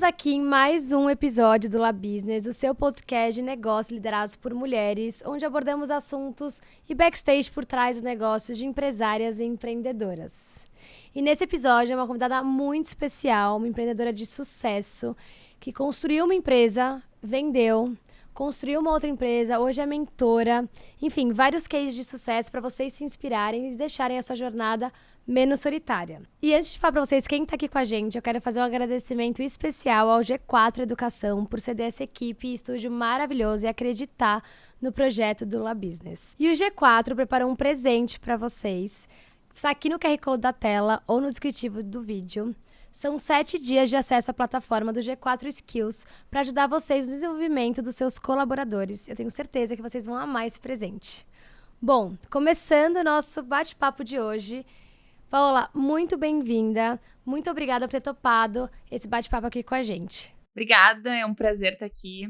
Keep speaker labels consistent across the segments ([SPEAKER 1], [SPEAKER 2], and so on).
[SPEAKER 1] Estamos aqui em mais um episódio do La Business, o seu podcast de negócios liderados por mulheres, onde abordamos assuntos e backstage por trás dos negócios de empresárias e empreendedoras. E nesse episódio é uma convidada muito especial, uma empreendedora de sucesso, que construiu uma empresa, vendeu, construiu uma outra empresa, hoje é mentora, enfim, vários cases de sucesso para vocês se inspirarem e deixarem a sua jornada menos solitária. E antes de falar para vocês quem está aqui com a gente, eu quero fazer um agradecimento especial ao G4 Educação por ceder essa equipe e estúdio maravilhoso e acreditar no projeto do La Business. E o G4 preparou um presente para vocês. Está aqui no QR Code da tela ou no descritivo do vídeo. São 7 dias de acesso à plataforma do G4 Skills para ajudar vocês no desenvolvimento dos seus colaboradores. Eu tenho certeza que vocês vão amar esse presente. Bom, começando o nosso bate-papo de hoje, Paola, muito bem-vinda. Muito obrigada por ter topado esse bate-papo aqui com a gente.
[SPEAKER 2] Obrigada, é um prazer estar aqui.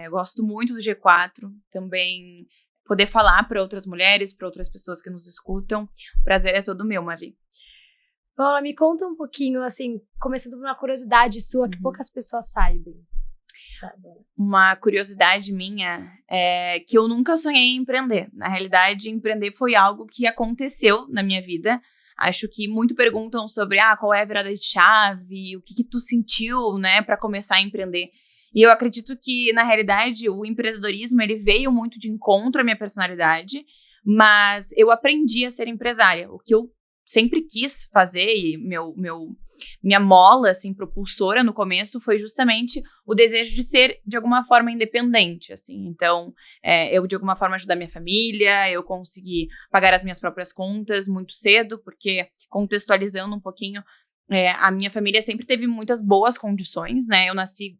[SPEAKER 2] Gosto muito do G4, também poder falar para outras mulheres, para outras pessoas que nos escutam. O prazer é todo meu, Mavi.
[SPEAKER 1] Paola, me conta um pouquinho, assim, começando por uma curiosidade sua que poucas pessoas sabem.
[SPEAKER 2] Uma curiosidade minha é que eu nunca sonhei em empreender. Na realidade, empreender foi algo que aconteceu na minha vida. Acho que muito perguntam sobre qual é a virada de chave, o que tu sentiu, né, para começar a empreender. E eu acredito que, na realidade, o empreendedorismo ele veio muito de encontro à minha personalidade, mas eu aprendi a ser empresária. O que eu sempre quis fazer e minha mola, assim, propulsora no começo foi justamente o desejo de ser, de alguma forma, independente, assim. Então, eu, de alguma forma, ajudar minha família, eu consegui pagar as minhas próprias contas muito cedo, porque, contextualizando um pouquinho, a minha família sempre teve muitas boas condições, né? Eu nasci,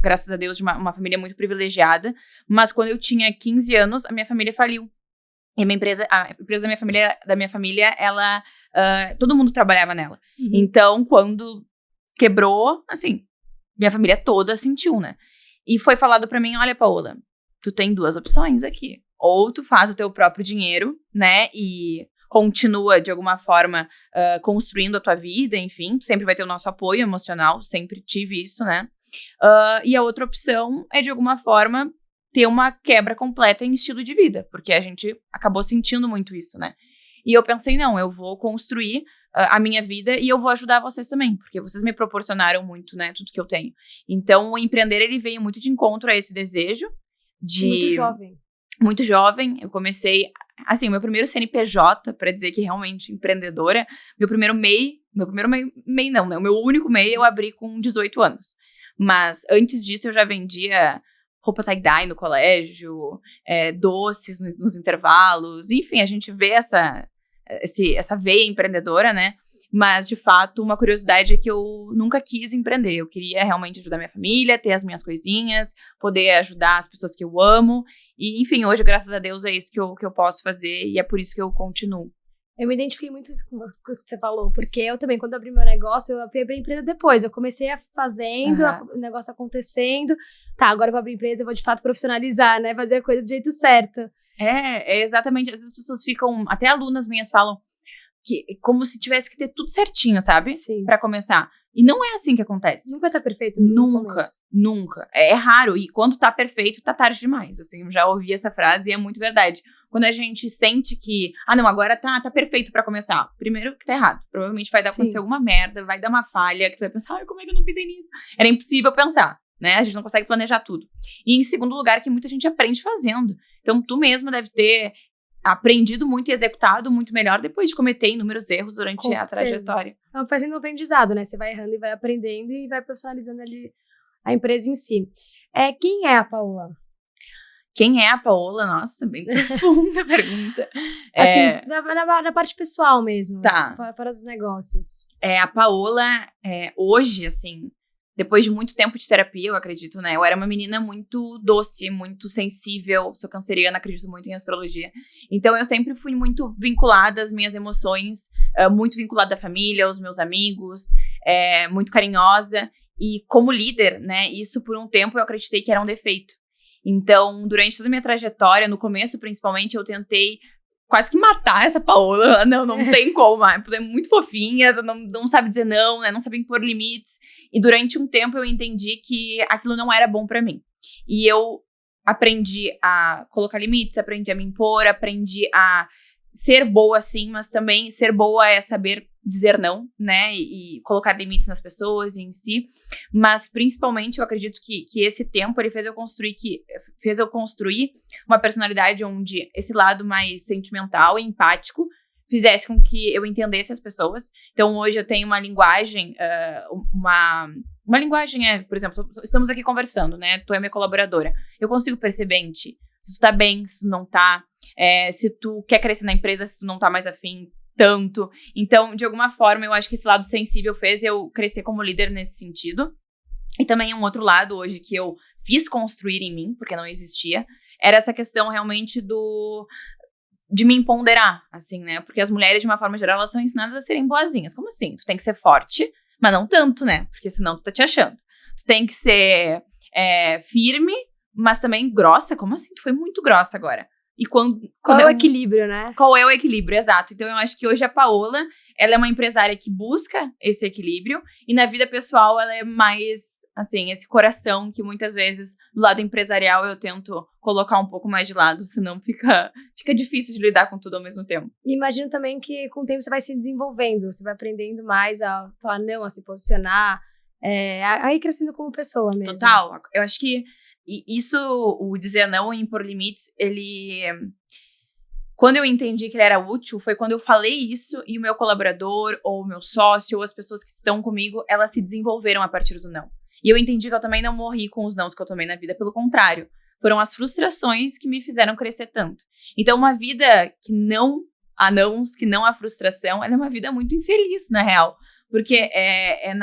[SPEAKER 2] graças a Deus, de uma família muito privilegiada, mas quando eu tinha 15 anos, a minha família faliu. E a empresa da minha família, ela, todo mundo trabalhava nela. Uhum. Então, quando quebrou, assim, minha família toda sentiu, né? E foi falado pra mim, olha, Paola, tu tem 2 opções aqui. Ou tu faz o teu próprio dinheiro, né? E continua, de alguma forma, construindo a tua vida, enfim. Tu sempre vai ter o nosso apoio emocional, sempre tive isso, né? E a outra opção é, de alguma forma, ter uma quebra completa em estilo de vida, porque a gente acabou sentindo muito isso, né? E eu pensei, não, eu vou construir a minha vida e eu vou ajudar vocês também, porque vocês me proporcionaram muito, né, tudo que eu tenho. Então, o empreender, ele veio muito de encontro a esse desejo de...
[SPEAKER 1] Muito jovem.
[SPEAKER 2] Muito jovem, eu comecei, assim, o meu primeiro CNPJ, para dizer que realmente empreendedora, o meu único MEI eu abri com 18 anos. Mas antes disso eu já vendia roupa tie-dye no colégio, doces nos intervalos, enfim, a gente vê essa veia empreendedora, né? Mas, de fato, uma curiosidade é que eu nunca quis empreender. Eu queria realmente ajudar minha família, ter as minhas coisinhas, poder ajudar as pessoas que eu amo. E, enfim, hoje, graças a Deus, é isso que eu posso fazer e é por isso que eu continuo.
[SPEAKER 1] Eu me identifiquei muito com o que você falou, porque eu também, quando eu abri meu negócio, eu fui abrir empresa depois. Eu comecei fazendo, o negócio acontecendo. Tá, agora eu vou abrir empresa, eu vou de fato profissionalizar, né? Fazer a coisa do jeito certo.
[SPEAKER 2] É exatamente. Às vezes as pessoas ficam, até alunas minhas falam, que como se tivesse que ter tudo certinho, sabe?
[SPEAKER 1] Sim.
[SPEAKER 2] Pra começar. E não é assim que acontece.
[SPEAKER 1] Nunca tá perfeito.
[SPEAKER 2] Nunca. É raro. E quando tá perfeito, tá tarde demais. Assim, eu já ouvi essa frase e é muito verdade. Quando a gente sente que, não, agora tá perfeito pra começar. Primeiro que tá errado. Provavelmente vai acontecer alguma merda, vai dar uma falha, que tu vai pensar, como é que eu não pensei nisso? Era impossível pensar, né? A gente não consegue planejar tudo. E em segundo lugar, que muita gente aprende fazendo. Então, tu mesma deve ter aprendido muito e executado muito melhor depois de cometer inúmeros erros durante a trajetória.
[SPEAKER 1] Fazendo um aprendizado, né? Você vai errando e vai aprendendo e vai profissionalizando ali a empresa em si. Quem é a Paola?
[SPEAKER 2] Quem é a Paola? Nossa, bem profunda pergunta.
[SPEAKER 1] Assim, na parte pessoal mesmo.
[SPEAKER 2] Tá.
[SPEAKER 1] Fora dos negócios.
[SPEAKER 2] A Paola, hoje, assim, depois de muito tempo de terapia, eu acredito, né? Eu era uma menina muito doce, muito sensível. Sou canceriana, acredito muito em astrologia. Então, eu sempre fui muito vinculada às minhas emoções, muito vinculada à família, aos meus amigos, muito carinhosa. E como líder, né? Isso, por um tempo, eu acreditei que era um defeito. Então, durante toda a minha trajetória, no começo, principalmente, eu tentei quase que matar essa Paola. Não tem como. É muito fofinha, não sabe dizer não, né? Não sabe impor limites. E durante um tempo eu entendi que aquilo não era bom pra mim. E eu aprendi a colocar limites, aprendi a me impor, aprendi a ser boa sim, mas também ser boa é saber dizer não, né, e colocar limites nas pessoas e em si, mas principalmente eu acredito que esse tempo ele fez eu construir uma personalidade onde esse lado mais sentimental e empático fizesse com que eu entendesse as pessoas. Então hoje eu tenho uma linguagem, uma linguagem por exemplo, estamos aqui conversando, né, tu é minha colaboradora, eu consigo perceber em ti se tu tá bem, se tu não tá, se tu quer crescer na empresa, se tu não tá mais afim tanto. Então, de alguma forma, eu acho que esse lado sensível fez eu crescer como líder nesse sentido. E também um outro lado hoje que eu fiz construir em mim, porque não existia, era essa questão realmente de me empoderar, assim, né? Porque as mulheres, de uma forma geral, elas são ensinadas a serem boazinhas. Como assim? Tu tem que ser forte, mas não tanto, né? Porque senão tu tá te achando. Tu tem que ser firme, mas também grossa. Como assim? Tu foi muito grossa agora. E
[SPEAKER 1] qual é o equilíbrio, né?
[SPEAKER 2] Qual é o equilíbrio, exato. Então, eu acho que hoje a Paola, ela é uma empresária que busca esse equilíbrio. E na vida pessoal, ela é mais, assim, esse coração que muitas vezes, do lado empresarial, eu tento colocar um pouco mais de lado. Senão fica difícil de lidar com tudo ao mesmo tempo.
[SPEAKER 1] E imagino também que com o tempo você vai se desenvolvendo. Você vai aprendendo mais a falar não, a se posicionar. A ir crescendo como pessoa mesmo.
[SPEAKER 2] Total. Eu acho que isso, o dizer não e impor limites, quando eu entendi que ele era útil, foi quando eu falei isso e o meu colaborador, ou o meu sócio, ou as pessoas que estão comigo, elas se desenvolveram a partir do não. E eu entendi que eu também não morri com os nãos que eu tomei na vida, pelo contrário. Foram as frustrações que me fizeram crescer tanto. Então, uma vida que não há nãos, que não há frustração, ela é uma vida muito infeliz, na real. Porque é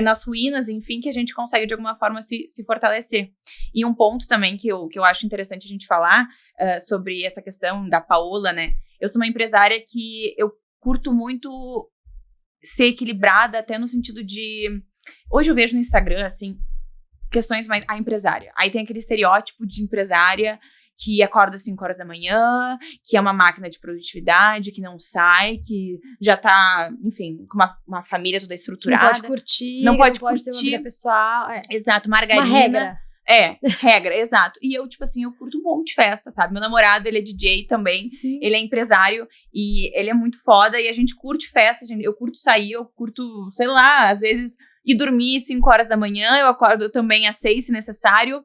[SPEAKER 2] nas ruínas, enfim, que a gente consegue, de alguma forma, se fortalecer. E um ponto também que eu acho interessante a gente falar sobre essa questão da Paola, né? Eu sou uma empresária que eu curto muito ser equilibrada, até no sentido de... Hoje eu vejo no Instagram, assim, questões mais... A empresária. Aí tem aquele estereótipo de empresária que acorda às 5 horas da manhã, que é uma máquina de produtividade, que não sai, que já tá, enfim, com uma família toda estruturada.
[SPEAKER 1] Não pode curtir, não pode ter uma vida pessoal.
[SPEAKER 2] Exato, margarina.
[SPEAKER 1] Uma regra.
[SPEAKER 2] Regra, exato. E eu, tipo assim, eu curto um monte de festa, sabe? Meu namorado, ele é DJ também, Sim. Ele é empresário e ele é muito foda e a gente curte festa, eu curto sair, eu curto, sei lá, às vezes ir dormir 5 horas da manhã, eu acordo também às 6 se necessário.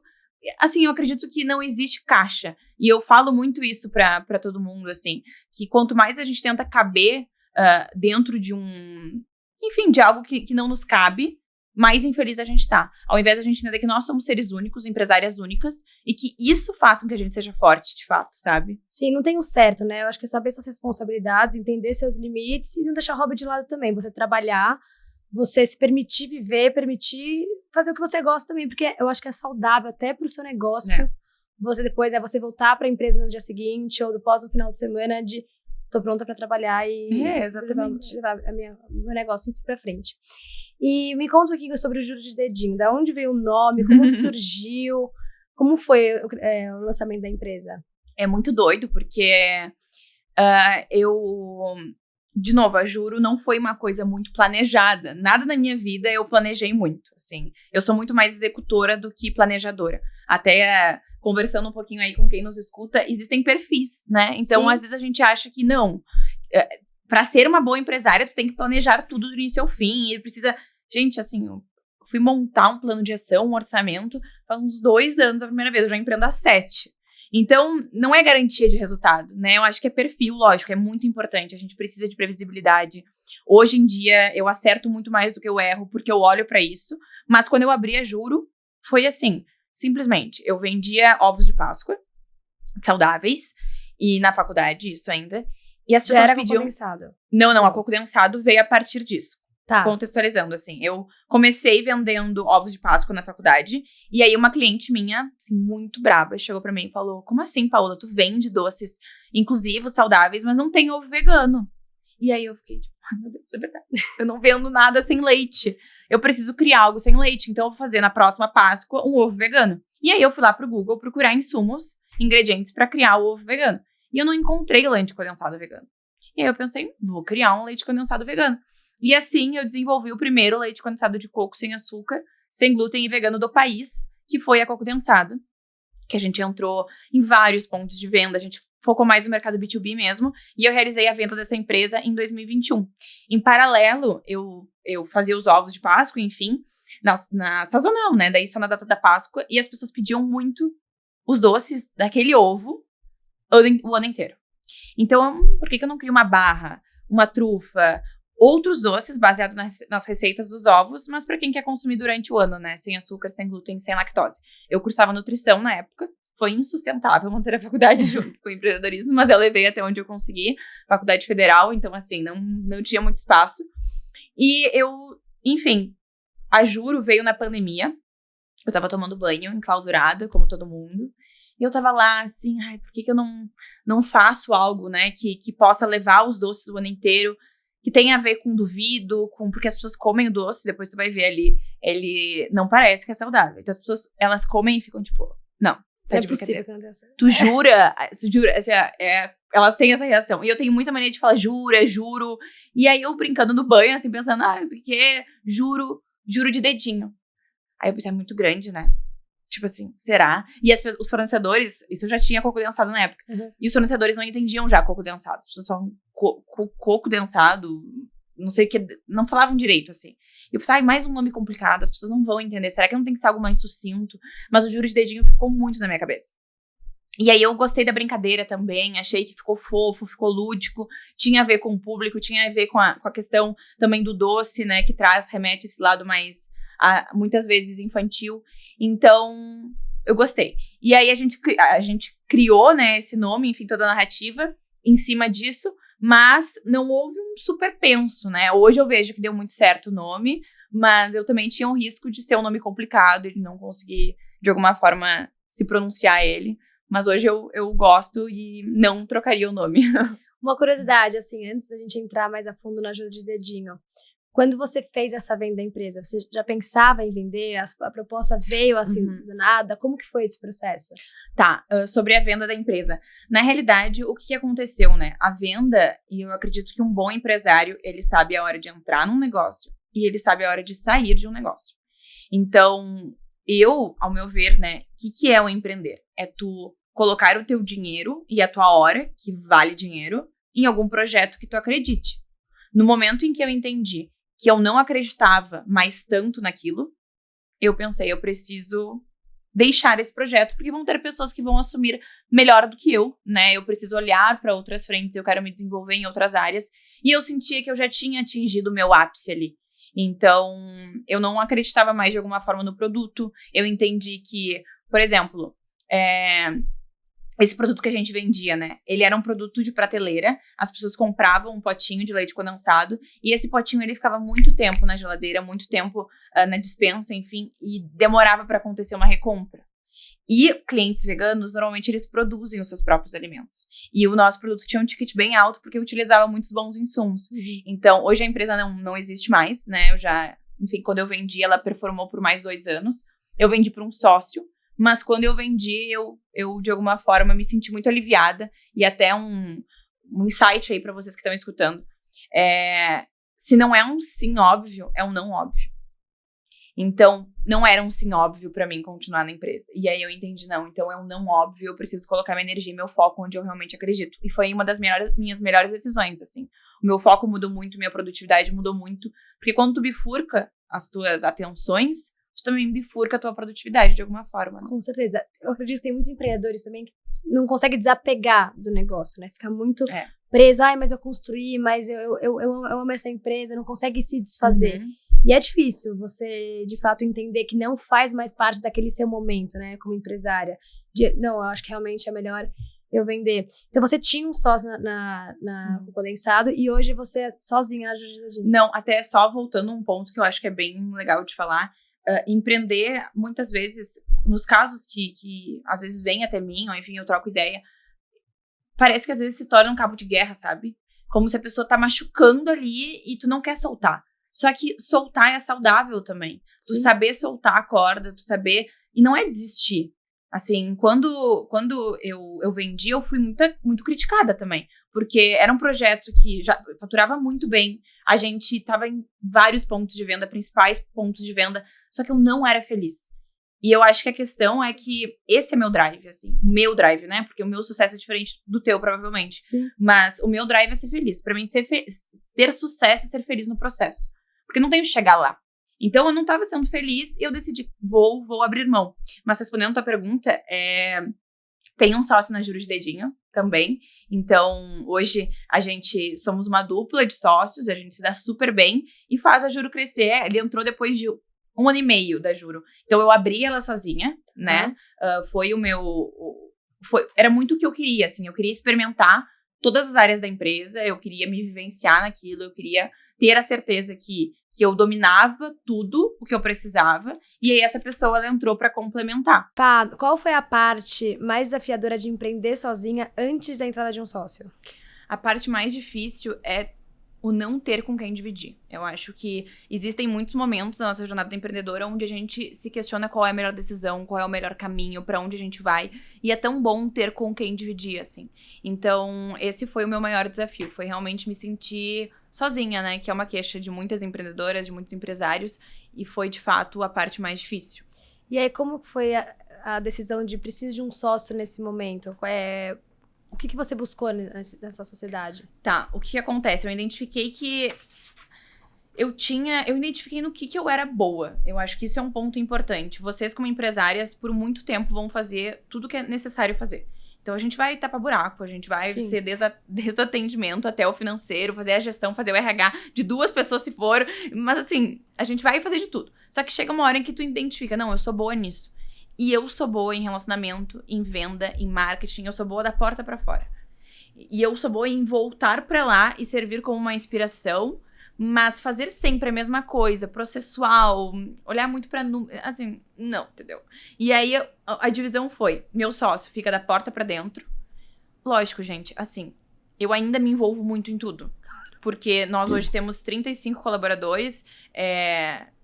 [SPEAKER 2] Assim, eu acredito que não existe caixa. E eu falo muito isso pra todo mundo, assim. Que quanto mais a gente tenta caber dentro de enfim, de algo que não nos cabe, mais infeliz a gente tá. Ao invés de a gente entender que nós somos seres únicos, empresárias únicas, e que isso faça com que a gente seja forte, de fato, sabe?
[SPEAKER 1] Sim, não tem o certo, né? Eu acho que é saber suas responsabilidades, entender seus limites e não deixar o hobby de lado também. Você trabalhar, você se permitir viver, permitir fazer o que você gosta também, porque eu acho que é saudável até pro seu negócio. Você depois, você voltar pra empresa no dia seguinte, ou depois no final de semana, de tô pronta pra trabalhar e levar meu negócio em si pra frente. E me conta um pouquinho sobre o Juro de Dedinho. Da onde veio o nome, como surgiu, como foi o lançamento da empresa?
[SPEAKER 2] É muito doido, porque de novo, a Juro não foi uma coisa muito planejada. Nada na minha vida eu planejei muito, assim. Eu sou muito mais executora do que planejadora. Até conversando um pouquinho aí com quem nos escuta, existem perfis, né? Então, Sim. Às vezes a gente acha que não. Pra ser uma boa empresária, tu tem que planejar tudo do início ao fim. E precisa... Gente, assim, eu fui montar um plano de ação, um orçamento, faz uns 2 anos a primeira vez. Eu já empreendo há 7. Então, não é garantia de resultado, né? Eu acho que é perfil, lógico, é muito importante. A gente precisa de previsibilidade. Hoje em dia, eu acerto muito mais do que eu erro, porque eu olho pra isso. Mas quando eu abri a Juro, foi assim, simplesmente. Eu vendia ovos de Páscoa, saudáveis, e na faculdade, isso ainda. E as pessoas pediam...
[SPEAKER 1] condensado?
[SPEAKER 2] Não, a coco condensado veio a partir disso.
[SPEAKER 1] Tá.
[SPEAKER 2] Contextualizando, assim, eu comecei vendendo ovos de Páscoa na faculdade, e aí uma cliente minha, assim, muito braba, chegou pra mim e falou, como assim, Paola, tu vende doces inclusivos, saudáveis, mas não tem ovo vegano? E aí eu fiquei tipo, ai meu Deus, é verdade, eu não vendo nada sem leite, eu preciso criar algo sem leite, então eu vou fazer na próxima Páscoa um ovo vegano. E aí eu fui lá pro Google procurar insumos, ingredientes pra criar o ovo vegano. e eu não encontrei leite condensado vegano. E aí eu pensei, vou criar um leite condensado vegano. E assim eu desenvolvi o primeiro leite condensado de coco sem açúcar, sem glúten e vegano do país, que foi a Coco Densado, que a gente entrou em vários pontos de venda, a gente focou mais no mercado B2B mesmo, e eu realizei a venda dessa empresa em 2021. Em paralelo, eu fazia os ovos de Páscoa, enfim, na sazonal, né? Daí só na data da Páscoa, e as pessoas pediam muito os doces daquele ovo o ano inteiro. Então, por que eu não crio uma barra, uma trufa, outros doces baseados nas receitas dos ovos, mas para quem quer consumir durante o ano, né? Sem açúcar, sem glúten, sem lactose. Eu cursava nutrição na época, foi insustentável manter a faculdade junto com o empreendedorismo, mas eu levei até onde eu consegui, faculdade federal, então assim, não tinha muito espaço. E enfim, a Juro veio na pandemia, eu tava tomando banho, enclausurada, como todo mundo, e eu tava lá, assim, por que eu não faço algo, né, que possa levar os doces o ano inteiro, que tem a ver com duvido, porque as pessoas comem o doce, depois tu vai ver ali, ele não parece que é saudável. Então as pessoas, elas comem e ficam tipo, não, tá de brincadeira. Tu jura? Assim, elas têm essa reação. E eu tenho muita mania de falar juro. E aí eu brincando no banho, assim, pensando, isso aqui é juro de dedinho. Aí eu pensei, é muito grande, né? Tipo assim, será? E os fornecedores, isso eu já tinha coco densado na época. Uhum. E os fornecedores não entendiam já coco densado. As pessoas falam coco densado, não sei o que, não falavam direito, assim. E eu pensei, mais um nome complicado, as pessoas não vão entender. Será que não tem que ser algo mais sucinto? Mas o juro de dedinho ficou muito na minha cabeça. E aí eu gostei da brincadeira também, achei que ficou fofo, ficou lúdico, tinha a ver com o público, tinha a ver com a questão também do doce, né, que remete esse lado mais, muitas vezes, infantil. Então, eu gostei. E aí a gente criou, né, esse nome, enfim, toda a narrativa em cima disso, mas não houve um super penso, né? Hoje eu vejo que deu muito certo o nome, mas eu também tinha um risco de ser um nome complicado e de não conseguir, de alguma forma, se pronunciar ele. Mas hoje eu gosto e não trocaria o nome.
[SPEAKER 1] Uma curiosidade, assim, antes da gente entrar mais a fundo na Juro de Dedinho. Quando você fez essa venda da empresa, você já pensava em vender? A proposta veio assim do nada? Como que foi esse processo?
[SPEAKER 2] Tá, sobre a venda da empresa. Na realidade, o que aconteceu, né? A venda, e eu acredito que um bom empresário, ele sabe a hora de entrar num negócio e ele sabe a hora de sair de um negócio. Então, ao meu ver, né, o que é o empreender? É tu colocar o teu dinheiro e a tua hora, que vale dinheiro, em algum projeto que tu acredite. No momento em que eu entendi que eu não acreditava mais tanto naquilo, eu pensei, eu preciso deixar esse projeto, porque vão ter pessoas que vão assumir melhor do que eu, né? Eu preciso olhar para outras frentes, eu quero me desenvolver em outras áreas, e eu sentia que eu já tinha atingido o meu ápice ali. Então, eu não acreditava mais de alguma forma no produto, eu entendi que, por exemplo, esse produto que a gente vendia, né? Ele era um produto de prateleira, as pessoas compravam um potinho de leite condensado e esse potinho ele ficava muito tempo na geladeira, muito tempo na despensa, enfim, e demorava para acontecer uma recompra. E clientes veganos, normalmente eles produzem os seus próprios alimentos. E o nosso produto tinha um ticket bem alto porque utilizava muitos bons insumos. Então, hoje a empresa não existe mais, né? Enfim, quando eu vendi, ela performou por mais 2 anos. Eu vendi para um sócio. Mas quando eu vendi, eu de alguma forma me senti muito aliviada. E até um insight aí para vocês que estão escutando. Se não é um sim óbvio, é um não óbvio. Então, não era um sim óbvio para mim continuar na empresa. E aí eu entendi, não, então é um não óbvio, eu preciso colocar minha energia e meu foco onde eu realmente acredito. E foi uma das minhas melhores decisões, assim. O meu foco mudou muito, minha produtividade mudou muito. Porque quando tu bifurca as tuas atenções, tu também bifurca a tua produtividade de alguma forma. Né?
[SPEAKER 1] Com certeza. Eu acredito que tem muitos empreendedores também que não conseguem desapegar do negócio, né? Fica muito preso. Mas eu construí, mas eu amo essa empresa, não consegue se desfazer. E é difícil você, de fato, entender que não faz mais parte daquele seu momento, né? Como empresária. Não, eu acho que realmente é melhor eu vender. Então, você tinha um sócio na condensado e hoje você é sozinha na Juro de Dedinho.
[SPEAKER 2] Não, até só voltando um ponto que eu acho que é bem legal de falar. Empreender, muitas vezes, nos casos que às vezes vem até mim, ou enfim, eu troco ideia, parece que às vezes se torna um cabo de guerra, sabe? Como se a pessoa tá machucando ali e tu não quer soltar. Só que soltar é saudável também. Sim. Tu saber soltar a corda, tu saber... E não é desistir. Assim, quando eu vendi, eu fui muito criticada também. Porque era um projeto que já faturava muito bem. A gente tava em vários pontos de venda, principais pontos de venda. Só que eu não era feliz. E eu acho que a questão é que esse é meu drive, assim. O meu drive, né? Porque o meu sucesso é diferente do teu, provavelmente.
[SPEAKER 1] Sim.
[SPEAKER 2] Mas o meu drive é ser feliz. Pra mim, ter sucesso é ser feliz no processo. Porque não tenho que chegar lá. Então, eu não tava sendo feliz e eu decidi, vou abrir mão. Mas respondendo a tua pergunta, tem um sócio na Juro de Dedinho também. Então, hoje, a gente somos uma dupla de sócios, a gente se dá super bem e faz a Juro crescer. Ele entrou depois de 1 ano e meio da Juro. Então, eu abri ela sozinha, né? Era muito o que eu queria, assim. Eu queria experimentar todas as áreas da empresa, eu queria me vivenciar naquilo, eu queria ter a certeza que eu dominava tudo o que eu precisava. E aí, essa pessoa, ela entrou pra complementar.
[SPEAKER 1] Pá, qual foi a parte mais desafiadora de empreender sozinha antes da entrada de um sócio?
[SPEAKER 2] A parte mais difícil é o não ter com quem dividir. Eu acho que existem muitos momentos na nossa jornada empreendedora onde a gente se questiona qual é a melhor decisão, qual é o melhor caminho, pra onde a gente vai. E é tão bom ter com quem dividir, assim. Então, esse foi o meu maior desafio. Foi realmente me sentir sozinha, né? Que é uma queixa de muitas empreendedoras, de muitos empresários. E foi, de fato, a parte mais difícil.
[SPEAKER 1] E aí, como foi a decisão de preciso de um sócio nesse momento? O que você buscou nessa sociedade?
[SPEAKER 2] Tá, o que acontece? Eu identifiquei que eu identifiquei no que eu era boa. Eu acho que isso é um ponto importante. Vocês, como empresárias, por muito tempo vão fazer tudo que é necessário fazer. Então, a gente vai tapar buraco, a gente vai ser desde o atendimento até o financeiro, fazer a gestão, fazer o RH de 2 pessoas se for. Mas, assim, a gente vai fazer de tudo. Só que chega uma hora em que tu identifica, não, eu sou boa nisso. E eu sou boa em relacionamento, em venda, em marketing. Eu sou boa da porta pra fora. E eu sou boa em voltar pra lá e servir como uma inspiração, mas fazer sempre a mesma coisa, processual, olhar muito pra assim, não, entendeu? E aí a divisão foi, meu sócio fica da porta pra dentro. Lógico, gente, assim, eu ainda me envolvo muito em tudo. Porque nós hoje temos 35 colaboradores,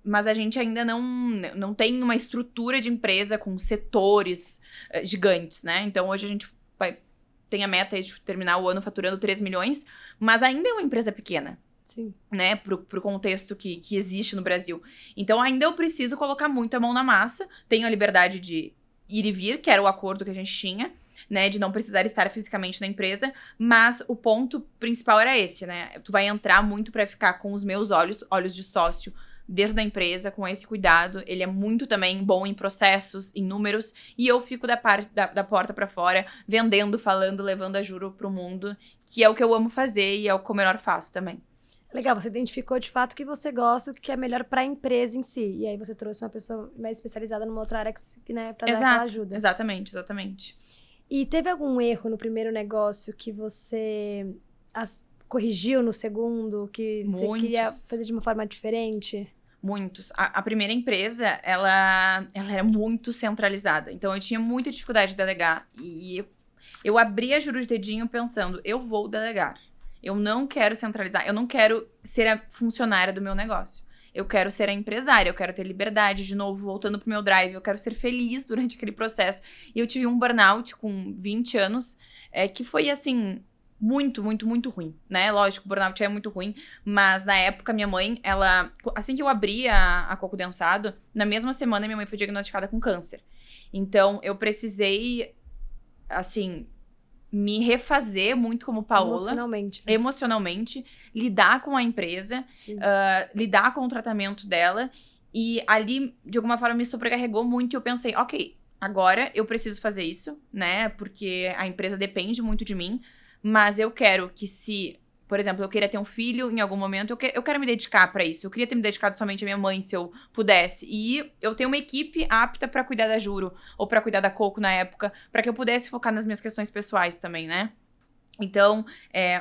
[SPEAKER 2] mas a gente ainda não tem uma estrutura de empresa com setores gigantes, né? Então, hoje a gente tem a meta de terminar o ano faturando 3 milhões, mas ainda é uma empresa pequena.
[SPEAKER 1] Sim.
[SPEAKER 2] Né? Pro contexto que existe no Brasil. Então, ainda eu preciso colocar muito a mão na massa. Tenho a liberdade de ir e vir, que era o acordo que a gente tinha, né? De não precisar estar fisicamente na empresa. Mas o ponto principal era esse, né? Tu vai entrar muito pra ficar com os meus olhos de sócio, dentro da empresa, com esse cuidado. Ele é muito também bom em processos, em números. E eu fico da porta pra fora, vendendo, falando, levando a Juro pro mundo. Que é o que eu amo fazer e é o que eu melhor faço também.
[SPEAKER 1] Legal, você identificou de fato o que você gosta, o que é melhor pra empresa em si. E aí você trouxe uma pessoa mais especializada numa outra área né, pra dar aquela ajuda.
[SPEAKER 2] Exatamente.
[SPEAKER 1] E teve algum erro no primeiro negócio que você corrigiu no segundo? Que você queria fazer de uma forma diferente?
[SPEAKER 2] Muitos. A primeira empresa, ela era muito centralizada. Então, eu tinha muita dificuldade de delegar. E eu abri a Juro de Dedinho pensando, eu vou delegar. Eu não quero centralizar. Eu não quero ser a funcionária do meu negócio. Eu quero ser a empresária. Eu quero ter liberdade. De novo, voltando pro meu drive. Eu quero ser feliz durante aquele processo. E eu tive um burnout com 20 anos. Que foi, assim, muito, muito, muito ruim, né? Lógico, o burnout é muito ruim. Mas, na época, minha mãe, ela... Assim que eu abri a Coco Densado, na mesma semana, minha mãe foi diagnosticada com câncer. Então, eu precisei, assim... me refazer muito como Paola. Emocionalmente. Lidar com a empresa. Lidar com o tratamento dela. E ali, de alguma forma, me sobrecarregou muito. E eu pensei, ok, agora eu preciso fazer isso, né? Porque a empresa depende muito de mim. Mas eu quero que se... Por exemplo, eu queria ter um filho em algum momento, eu quero me dedicar pra isso. Eu queria ter me dedicado somente à minha mãe, se eu pudesse. E eu tenho uma equipe apta pra cuidar da Juro, ou pra cuidar da Coco na época, pra que eu pudesse focar nas minhas questões pessoais também, né? Então,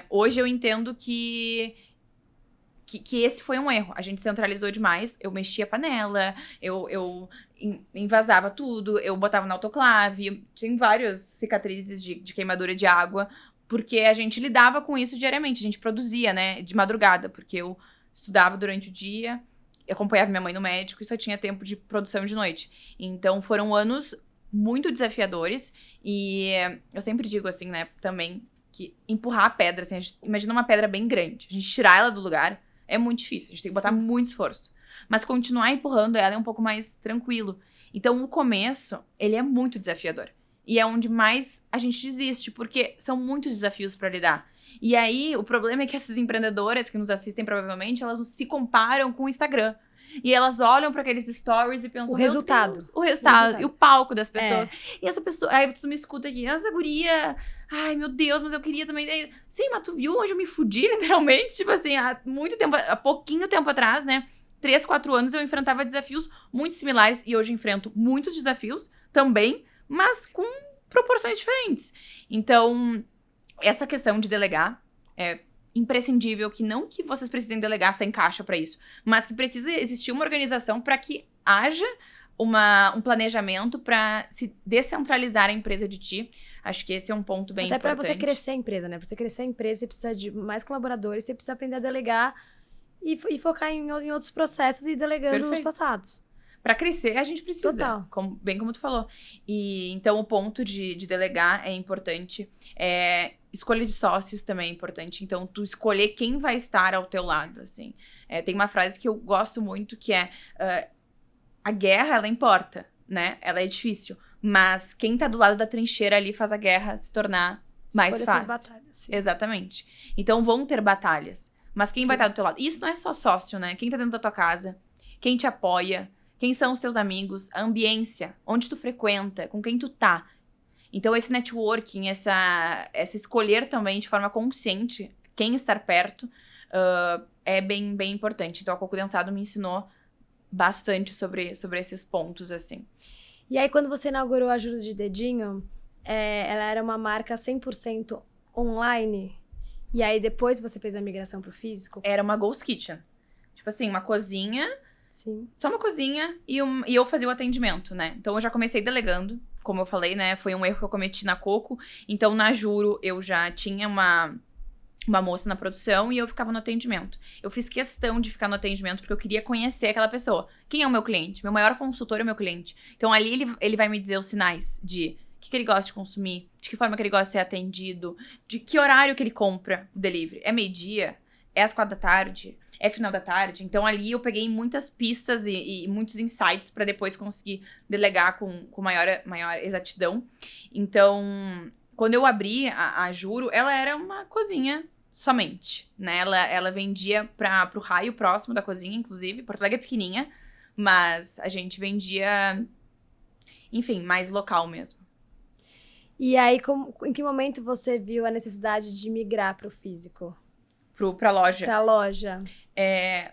[SPEAKER 2] hoje eu entendo que esse foi um erro. A gente centralizou demais, eu mexia a panela, eu envasava tudo, eu botava no autoclave, tinha várias cicatrizes de queimadura de água, porque a gente lidava com isso diariamente, a gente produzia, né, de madrugada, porque eu estudava durante o dia, acompanhava minha mãe no médico e só tinha tempo de produção de noite. Então, foram anos muito desafiadores. E eu sempre digo assim, né, também, que empurrar a pedra, assim, imagina uma pedra bem grande. A gente tirar ela do lugar é muito difícil, a gente tem que botar muito esforço. Mas continuar empurrando ela é um pouco mais tranquilo. Então, o começo, ele é muito desafiador. E é onde mais a gente desiste, porque são muitos desafios para lidar. E aí, o problema é que essas empreendedoras que nos assistem, provavelmente, elas se comparam com o Instagram. E elas olham para aqueles stories e pensam...
[SPEAKER 1] O resultado.
[SPEAKER 2] Deus, o resultado. E o palco das pessoas. E essa pessoa... Aí tu me escuta aqui, essa guria... Ai, meu Deus, mas eu queria também... Sim, mas tu viu onde eu me fudi, literalmente? Tipo assim, há muito tempo... Há pouquinho tempo atrás, né? 3, 4 anos eu enfrentava desafios muito similares. E hoje enfrento muitos desafios também, mas com proporções diferentes. Então, essa questão de delegar é imprescindível, que não que vocês precisem delegar sem caixa para isso, mas que precisa existir uma organização para que haja um planejamento para se descentralizar a empresa de ti. Acho que esse é um ponto bem importante.
[SPEAKER 1] Até para você crescer a empresa, né? Pra você crescer a empresa, você precisa de mais colaboradores, você precisa aprender a delegar e focar em outros processos e delegando os passados.
[SPEAKER 2] Para crescer, a gente precisa.
[SPEAKER 1] Total.
[SPEAKER 2] Bem como tu falou. E então, o ponto de delegar é importante. Escolha de sócios também é importante. Então, tu escolher quem vai estar ao teu lado, assim. Tem uma frase que eu gosto muito, que é... a guerra, ela importa, né? Ela é difícil. Mas quem tá do lado da trincheira ali faz a guerra se tornar mais fácil.
[SPEAKER 1] Batalhas, sim.
[SPEAKER 2] Exatamente. Então, vão ter batalhas. Mas quem vai estar do teu lado? Isso não é só sócio, né? Quem tá dentro da tua casa, quem te apoia, quem são os teus amigos, a ambiência, onde tu frequenta, com quem tu tá. Então, esse networking, essa escolher também de forma consciente quem estar perto é bem, bem importante. Então, a Coco Densado me ensinou bastante sobre esses pontos, assim.
[SPEAKER 1] E aí, quando você inaugurou a Juro de Dedinho, ela era uma marca 100% online? E aí, depois você fez a migração pro físico?
[SPEAKER 2] Era uma ghost kitchen. Tipo assim, uma cozinha...
[SPEAKER 1] Sim.
[SPEAKER 2] Só uma cozinha e eu fazia o atendimento, né? Então, eu já comecei delegando, como eu falei, né? Foi um erro que eu cometi na Coco. Então, na Juro, eu já tinha uma moça na produção e eu ficava no atendimento. Eu fiz questão de ficar no atendimento porque eu queria conhecer aquela pessoa. Quem é o meu cliente? Meu maior consultor é o meu cliente. Então, ali ele vai me dizer os sinais de o que ele gosta de consumir, de que forma que ele gosta de ser atendido, de que horário que ele compra o delivery. É meio-dia? É às 4 da tarde? É final da tarde? Então, ali eu peguei muitas pistas e muitos insights para depois conseguir delegar com maior exatidão. Então, quando eu abri a Juro, ela era uma cozinha somente, né? Ela vendia pro raio próximo da cozinha, inclusive. Porto Alegre é pequenininha, mas a gente vendia, enfim, mais local mesmo.
[SPEAKER 1] E aí, em que momento você viu a necessidade de migrar pro físico?
[SPEAKER 2] Pra loja.
[SPEAKER 1] Pra loja.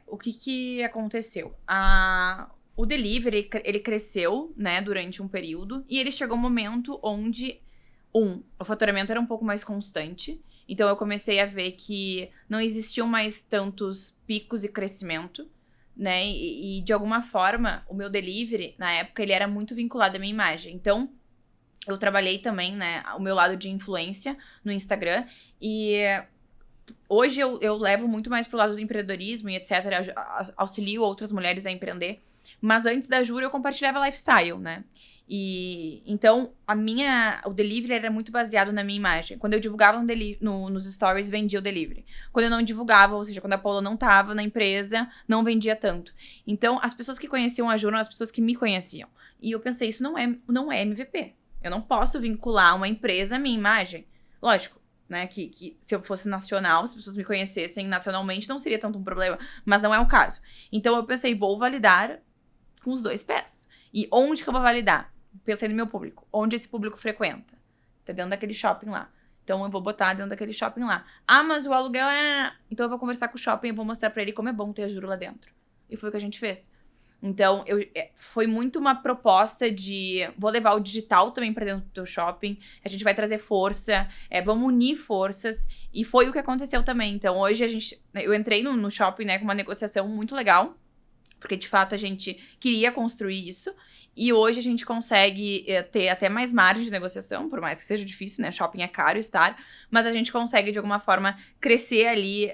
[SPEAKER 2] O que aconteceu? O delivery, ele cresceu, né, durante um período. E ele chegou um momento onde, o faturamento era um pouco mais constante. Então, eu comecei a ver que não existiam mais tantos picos de crescimento, né? E de alguma forma, o meu delivery, na época, ele era muito vinculado à minha imagem. Então, eu trabalhei também, né, o meu lado de influência no Instagram. E... hoje eu levo muito mais pro lado do empreendedorismo e etc. Auxilio outras mulheres a empreender. Mas antes da Juro eu compartilhava lifestyle, né? E então o delivery era muito baseado na minha imagem. Quando eu divulgava nos stories, vendia o delivery. Quando eu não divulgava, ou seja, quando a Paula não tava na empresa, não vendia tanto. Então as pessoas que conheciam a Juro eram as pessoas que me conheciam. E eu pensei, isso não é MVP. Eu não posso vincular uma empresa à minha imagem. Lógico, né, que se eu fosse nacional, se as pessoas me conhecessem nacionalmente, não seria tanto um problema, mas não é o caso. Então eu pensei, vou validar com os 2 pés. E onde que eu vou validar? Pensei no meu público. Onde esse público frequenta? Tá dentro daquele shopping lá. Então eu vou botar dentro daquele shopping lá. Ah, mas o aluguel é... Então eu vou conversar com o shopping e vou mostrar pra ele como é bom ter a Juro lá dentro. E foi o que a gente fez. Então, foi muito uma proposta de... vou levar o digital também pra dentro do teu shopping. A gente vai trazer força. Vamos unir forças. E foi o que aconteceu também. Então, hoje eu entrei no shopping, né, com uma negociação muito legal. Porque, de fato, a gente queria construir isso. E hoje a gente consegue ter até mais margem de negociação. Por mais que seja difícil, né? Shopping é caro estar. Mas a gente consegue, de alguma forma, crescer ali...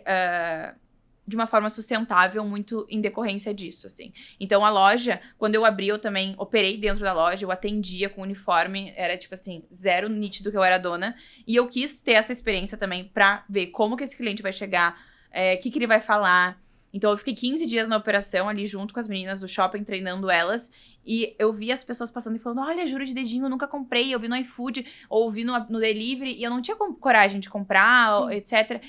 [SPEAKER 2] de uma forma sustentável, muito em decorrência disso, assim. Então, a loja, quando eu abri, eu também operei dentro da loja, eu atendia com uniforme, era, tipo assim, zero nítido que eu era dona. E eu quis ter essa experiência também pra ver como que esse cliente vai chegar, o que ele vai falar. Então, eu fiquei 15 dias na operação ali, junto com as meninas do shopping, treinando elas. E eu vi as pessoas passando e falando, olha, juro de dedinho, eu nunca comprei. Eu vi no iFood, ou vi no delivery, e eu não tinha coragem de comprar, etc.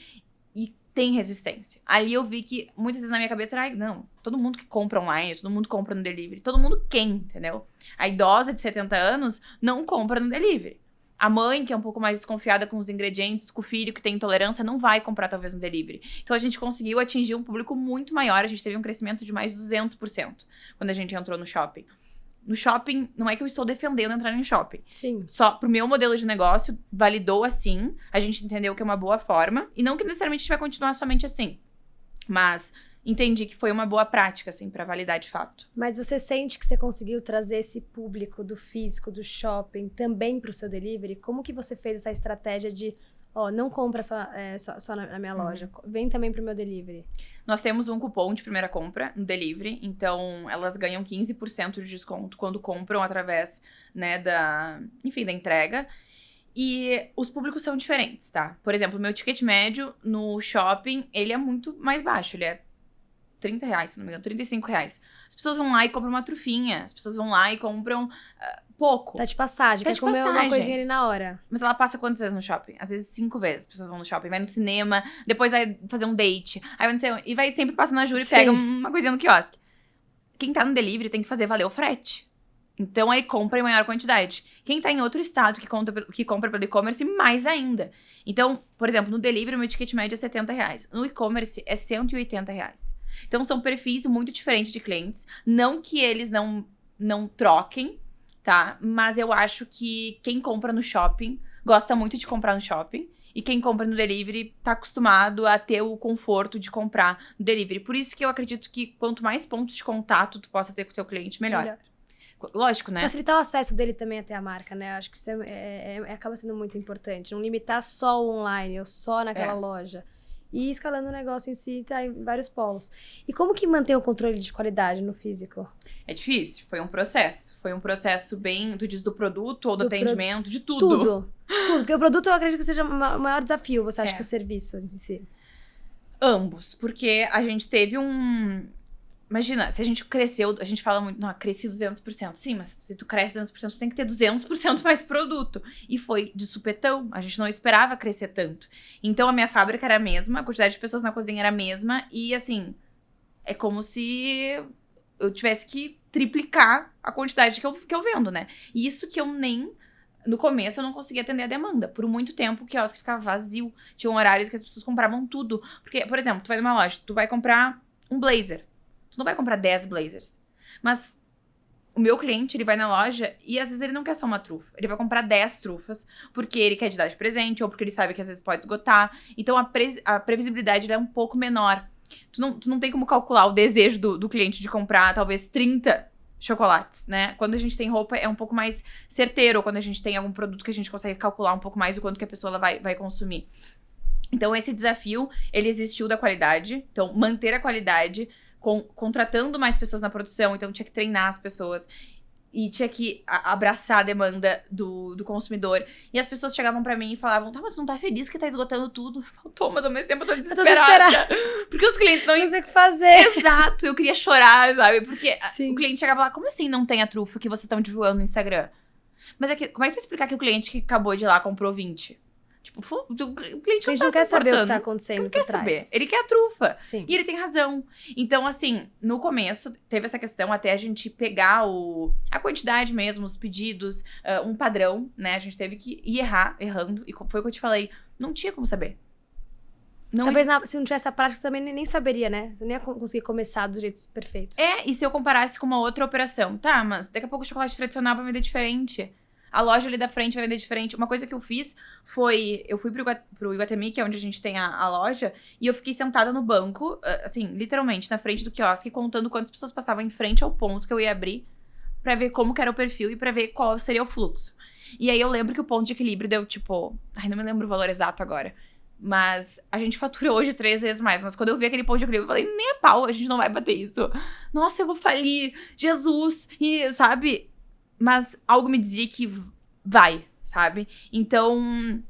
[SPEAKER 2] E tem resistência. Ali eu vi que, muitas vezes na minha cabeça, era, não, todo mundo que compra online, todo mundo compra no delivery. Todo mundo quer, entendeu? A idosa de 70 anos não compra no delivery. A mãe, que é um pouco mais desconfiada com os ingredientes, com o filho que tem intolerância, não vai comprar talvez no delivery. Então a gente conseguiu atingir um público muito maior, a gente teve um crescimento de mais de 200% quando a gente entrou no shopping. No shopping, não é que eu estou defendendo entrar em shopping.
[SPEAKER 1] Sim.
[SPEAKER 2] Só pro meu modelo de negócio, validou assim, a gente entendeu que é uma boa forma, e não que necessariamente a gente vai continuar somente assim. Mas entendi que foi uma boa prática, assim, pra validar de fato.
[SPEAKER 1] Mas você sente que você conseguiu trazer esse público do físico, do shopping, também pro seu delivery? Como que você fez essa estratégia de, não compra só na minha loja, vem também pro meu delivery?
[SPEAKER 2] Nós temos um cupom de primeira compra no delivery, então elas ganham 15% de desconto quando compram através, né, da entrega. E os públicos são diferentes, tá? Por exemplo, o meu ticket médio no shopping, ele é muito mais baixo, ele é R$30, se não me engano, R$35. As pessoas vão lá e compram uma trufinha, as pessoas vão lá e compram pouco.
[SPEAKER 1] Tá de passagem, quer comer uma coisinha ali na hora.
[SPEAKER 2] Mas ela passa quantas vezes no shopping? Às vezes 5 vezes as pessoas vão no shopping, vai no cinema, depois vai fazer um date, aí vai, e vai sempre passando na Júlia e pega uma coisinha no quiosque. Quem tá no delivery tem que fazer valer o frete. Então, aí compra em maior quantidade. Quem tá em outro estado que compra pelo e-commerce, mais ainda. Então, por exemplo, no delivery, o meu ticket médio é R$70. No e-commerce, é R$180. Então, são perfis muito diferentes de clientes. Não que eles não troquem, tá? Mas eu acho que quem compra no shopping gosta muito de comprar no shopping. E quem compra no delivery tá acostumado a ter o conforto de comprar no delivery. Por isso que eu acredito que quanto mais pontos de contato tu possa ter com o teu cliente, melhor. Lógico, né?
[SPEAKER 1] Facilitar o acesso dele também até a marca, né? Eu acho que isso acaba sendo muito importante. Não limitar só o online ou só naquela loja. E escalando o negócio em si, tá em vários polos. E como que mantém o controle de qualidade no físico?
[SPEAKER 2] É difícil, foi um processo. Foi um processo bem, tu diz, do produto ou do atendimento, de tudo.
[SPEAKER 1] Tudo, porque o produto eu acredito que seja o maior desafio, você acha que o serviço em si?
[SPEAKER 2] Ambos, porque a gente teve Imagina, se a gente cresceu, a gente fala muito, não, cresci 200%. Sim, mas se tu cresce 200%, tu tem que ter 200% mais produto. E foi de supetão, a gente não esperava crescer tanto. Então, a minha fábrica era a mesma, a quantidade de pessoas na cozinha era a mesma. E, assim, é como se eu tivesse que triplicar a quantidade que eu vendo, né? E isso que eu no começo eu não conseguia atender a demanda. Por muito tempo o quiosque ficava vazio. Tinham horários que as pessoas compravam tudo. Porque, por exemplo, tu vai numa loja, tu vai comprar um blazer. Tu não vai comprar 10 blazers. Mas o meu cliente, ele vai na loja e às vezes ele não quer só uma trufa. Ele vai comprar 10 trufas porque ele quer te dar de presente ou porque ele sabe que às vezes pode esgotar. Então a previsibilidade é um pouco menor. Tu não tem como calcular o desejo do cliente de comprar talvez 30 chocolates, né? Quando a gente tem roupa é um pouco mais certeiro. Ou quando a gente tem algum produto que a gente consegue calcular um pouco mais o quanto que a pessoa vai consumir. Então esse desafio, ele existiu da qualidade. Então manter a qualidade contratando mais pessoas na produção, então tinha que treinar as pessoas e tinha que abraçar a demanda do consumidor. E as pessoas chegavam pra mim e falavam, tá, mas tu não tá feliz que tá esgotando tudo? Eu falo, tô, mas ao mesmo tempo eu tô desesperada. Porque os clientes não
[SPEAKER 1] sei o que fazer.
[SPEAKER 2] Exato, eu queria chorar, sabe? Porque o cliente chegava lá, como assim não tem a trufa que vocês estão divulgando no Instagram? Mas como é que tu explicar que o cliente que acabou de ir lá comprou 20? Tipo, o cliente não
[SPEAKER 1] quer saber o que tá acontecendo por trás.
[SPEAKER 2] Saber. Ele quer a trufa.
[SPEAKER 1] Sim.
[SPEAKER 2] E ele tem razão. Então, assim, no começo, teve essa questão até a gente pegar a quantidade mesmo, os pedidos, um padrão, né? A gente teve que ir errando. E foi o que eu te falei. Não tinha como saber.
[SPEAKER 1] Talvez se não tivesse a prática, também nem saberia, né? Você nem ia conseguir começar do jeito perfeito.
[SPEAKER 2] E se eu comparasse com uma outra operação? Tá, mas daqui a pouco o chocolate tradicional vai vender diferente. A loja ali da frente vai vender diferente. Uma coisa que eu fiz foi... Eu fui pro Iguatemi, que é onde a gente tem a loja, e eu fiquei sentada no banco, assim, literalmente, na frente do quiosque, contando quantas pessoas passavam em frente ao ponto que eu ia abrir, pra ver como que era o perfil e pra ver qual seria o fluxo. E aí eu lembro que o ponto de equilíbrio deu, tipo... Ai, não me lembro o valor exato agora. Mas a gente fatura hoje 3 vezes mais. Mas quando eu vi aquele pão de acrílico, eu falei, nem a pau, a gente não vai bater isso. Nossa, eu vou falir, Jesus, e sabe? Mas algo me dizia que vai, sabe? Então,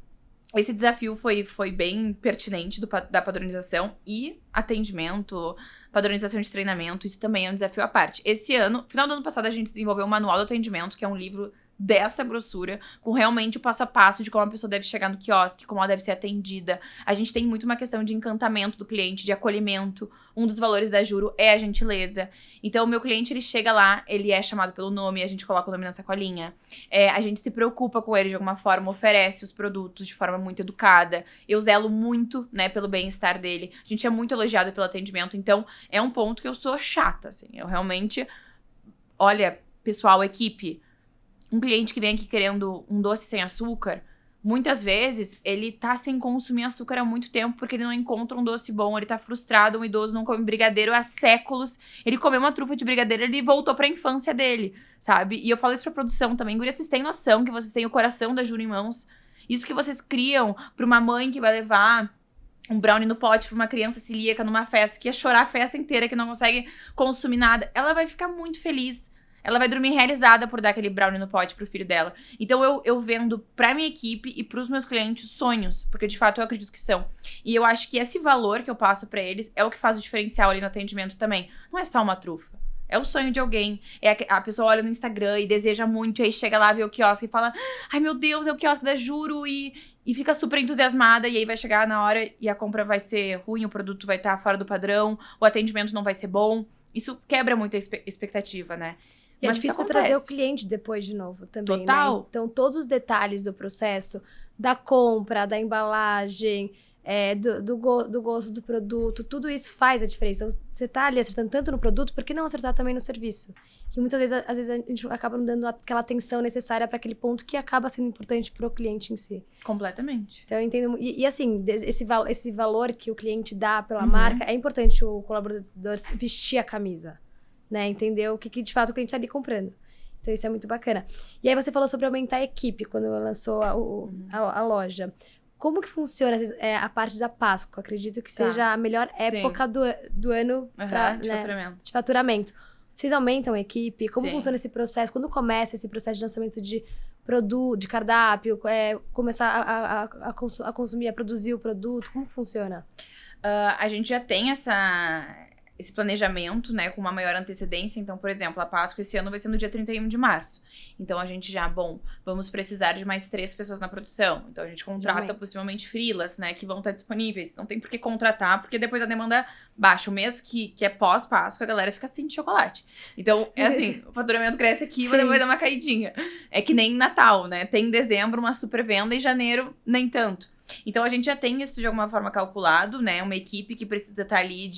[SPEAKER 2] esse desafio foi bem pertinente da padronização e atendimento, padronização de treinamento, isso também é um desafio à parte. Esse ano, final do ano passado, a gente desenvolveu o Manual do Atendimento, que é um livro dessa grossura, com realmente o passo a passo de como a pessoa deve chegar no quiosque, como ela deve ser atendida. A gente tem muito uma questão de encantamento do cliente, de acolhimento. Um dos valores da Juro é a gentileza. Então, o meu cliente, ele chega lá, ele é chamado pelo nome, a gente coloca o nome na sacolinha. A gente se preocupa com ele de alguma forma, oferece os produtos de forma muito educada. Eu zelo muito, né, pelo bem-estar dele. A gente é muito elogiado pelo atendimento, então é um ponto que eu sou chata, assim. Eu realmente, olha, pessoal, equipe, um cliente que vem aqui querendo um doce sem açúcar, muitas vezes ele tá sem consumir açúcar há muito tempo porque ele não encontra um doce bom, ele tá frustrado, um idoso não come brigadeiro há séculos, ele comeu uma trufa de brigadeiro, ele voltou pra infância dele, sabe? E eu falo isso pra produção também, guria, vocês têm noção que vocês têm o coração da Juro em mãos? Isso que vocês criam pra uma mãe que vai levar um brownie no pote pra uma criança celíaca numa festa, que ia chorar a festa inteira, que não consegue consumir nada, ela vai ficar muito feliz. Ela vai dormir realizada por dar aquele brownie no pote pro filho dela. Então, eu vendo pra minha equipe e pros meus clientes sonhos. Porque, de fato, eu acredito que são. E eu acho que esse valor que eu passo pra eles é o que faz o diferencial ali no atendimento também. Não é só uma trufa. É o sonho de alguém. A pessoa olha no Instagram e deseja muito. E aí chega lá, vê o quiosque e fala... Ai, meu Deus, é o quiosque da Juro. E fica super entusiasmada. E aí vai chegar na hora e a compra vai ser ruim. O produto vai estar fora do padrão. O atendimento não vai ser bom. Isso quebra muito a expectativa, né?
[SPEAKER 1] E é difícil trazer o cliente depois de novo também,
[SPEAKER 2] Total.
[SPEAKER 1] Né? Então, todos os detalhes do processo, da compra, da embalagem, do gosto do produto, tudo isso faz a diferença. Então, você tá ali acertando tanto no produto, por que não acertar também no serviço? Que muitas vezes, às vezes, a gente acaba não dando aquela atenção necessária para aquele ponto que acaba sendo importante pro cliente em si.
[SPEAKER 2] Completamente.
[SPEAKER 1] Então, eu entendo. E assim, esse valor que o cliente dá pela marca, é importante o colaborador vestir a camisa. Né, entender o que de fato o cliente está ali comprando. Então, isso é muito bacana. E aí, você falou sobre aumentar a equipe quando lançou a loja. Como que funciona a parte da Páscoa? Acredito que seja a melhor época do ano de faturamento. Vocês aumentam a equipe? Como funciona esse processo? Quando começa esse processo de lançamento de produto, de cardápio, começar a consumir, a produzir o produto? Como funciona?
[SPEAKER 2] A gente já tem esse planejamento, né, com uma maior antecedência. Então, por exemplo, a Páscoa esse ano vai ser no dia 31 de março. Então, a gente vamos precisar de mais 3 pessoas na produção. Então, a gente contrata possivelmente freelas, né, que vão estar disponíveis. Não tem por que contratar, porque depois a demanda baixa. O mês que é pós-Páscoa, a galera fica sem chocolate. Então, é assim, o faturamento cresce aqui, mas depois dá uma caidinha. É que nem Natal, né? Tem em dezembro uma super venda e janeiro nem tanto. Então, a gente já tem isso de alguma forma calculado, né? Uma equipe que precisa estar ali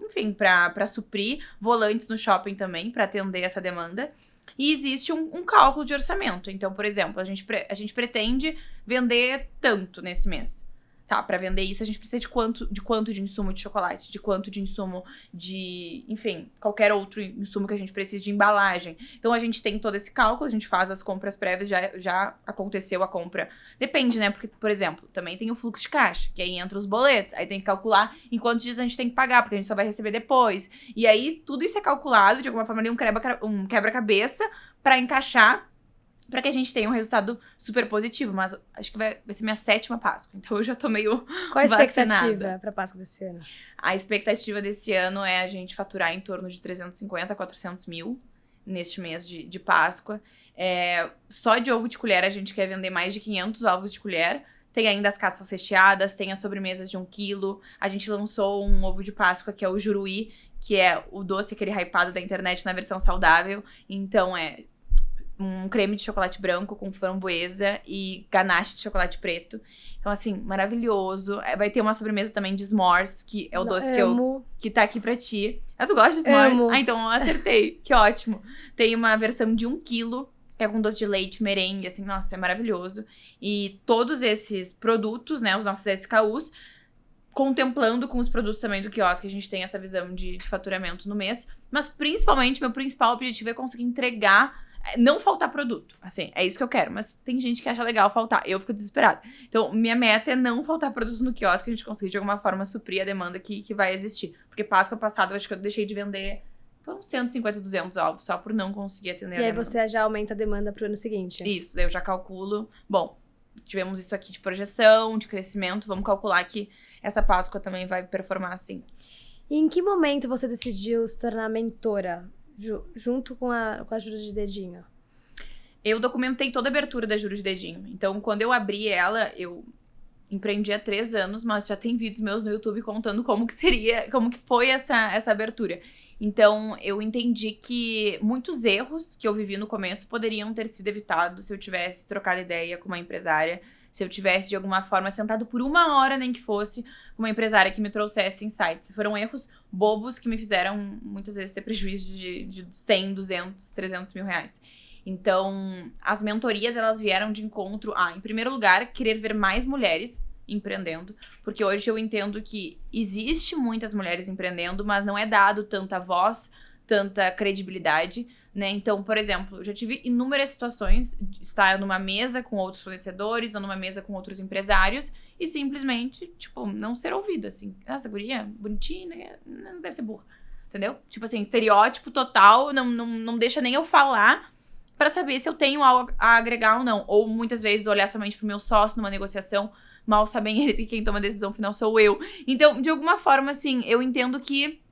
[SPEAKER 2] enfim, pra suprir volantes no shopping também, pra atender essa demanda. E existe um cálculo de orçamento. Então, por exemplo, a gente pretende vender tanto nesse mês. Tá, pra vender isso, a gente precisa de quanto de insumo de chocolate, de quanto de insumo de, enfim, qualquer outro insumo que a gente precise de embalagem. Então, a gente tem todo esse cálculo, a gente faz as compras prévias, já aconteceu a compra. Depende, né? Porque, por exemplo, também tem o fluxo de caixa, que aí entra os boletos, aí tem que calcular em quantos dias a gente tem que pagar, porque a gente só vai receber depois. E aí, tudo isso é calculado, de alguma forma, ali um quebra-cabeça pra encaixar, pra que a gente tenha um resultado super positivo. Mas acho que vai ser minha 7ª Páscoa. Então, eu já tô meio
[SPEAKER 1] Qual a expectativa pra Páscoa desse ano?
[SPEAKER 2] A expectativa desse ano é a gente faturar em torno de 350 a 400 mil neste mês de Páscoa. Só de ovo de colher, a gente quer vender mais de 500 ovos de colher. Tem ainda as caças recheadas, tem as sobremesas de 1 quilo. A gente lançou um ovo de Páscoa, que é o Juruí, que é o doce, aquele hypado da internet na versão saudável. Então, um creme de chocolate branco com framboesa e ganache de chocolate preto. Então, assim, maravilhoso. Vai ter uma sobremesa também de s'mores, que é o doce que tá aqui pra ti. Tu gosta de s'mores?
[SPEAKER 1] Amo.
[SPEAKER 2] Então eu acertei. Que ótimo. Tem uma versão de 1 quilo, que é com doce de leite, merengue, assim, nossa, é maravilhoso. E todos esses produtos, né, os nossos SKUs, contemplando com os produtos também do quiosque, a gente tem essa visão de faturamento no mês. Mas, principalmente, meu principal objetivo é conseguir entregar não faltar produto, assim, é isso que eu quero. Mas tem gente que acha legal faltar, eu fico desesperada. Então, minha meta é não faltar produto no quiosque, a gente conseguir de alguma forma suprir a demanda que vai existir. Porque Páscoa passada, eu acho que eu deixei de vender, foi uns 150, 200 ovos, só por não conseguir atender a demanda.
[SPEAKER 1] E aí você já aumenta a demanda pro ano seguinte.
[SPEAKER 2] Isso, daí eu já calculo, bom, tivemos isso aqui de projeção, de crescimento, vamos calcular que essa Páscoa também vai performar assim.
[SPEAKER 1] E em que momento você decidiu se tornar mentora? Junto com a Juros de Dedinho.
[SPEAKER 2] Eu documentei toda a abertura da Juros de Dedinho. Então, quando eu abri ela, eu empreendi há 3 anos, mas já tem vídeos meus no YouTube contando como que foi essa abertura. Então, eu entendi que muitos erros que eu vivi no começo poderiam ter sido evitados se eu tivesse trocado ideia com uma empresária, se eu tivesse, de alguma forma, sentado por 1 hora, nem que fosse, com uma empresária que me trouxesse insights. Foram erros bobos que me fizeram, muitas vezes, ter prejuízo de 100, 200, 300 mil reais. Então, as mentorias, elas vieram de encontro a, em primeiro lugar, querer ver mais mulheres empreendendo, porque hoje eu entendo que existe muitas mulheres empreendendo, mas não é dado tanta voz, tanta credibilidade, né? Então, por exemplo, eu já tive inúmeras situações de estar numa mesa com outros fornecedores ou numa mesa com outros empresários e simplesmente, tipo, não ser ouvida, assim. Essa guria, bonitinha, né? Não deve ser burra, entendeu? Tipo assim, estereótipo total, não deixa nem eu falar para saber se eu tenho algo a agregar ou não. Ou muitas vezes olhar somente pro meu sócio numa negociação, mal sabem eles que quem toma a decisão final sou eu. Então, de alguma forma, assim, eu entendo que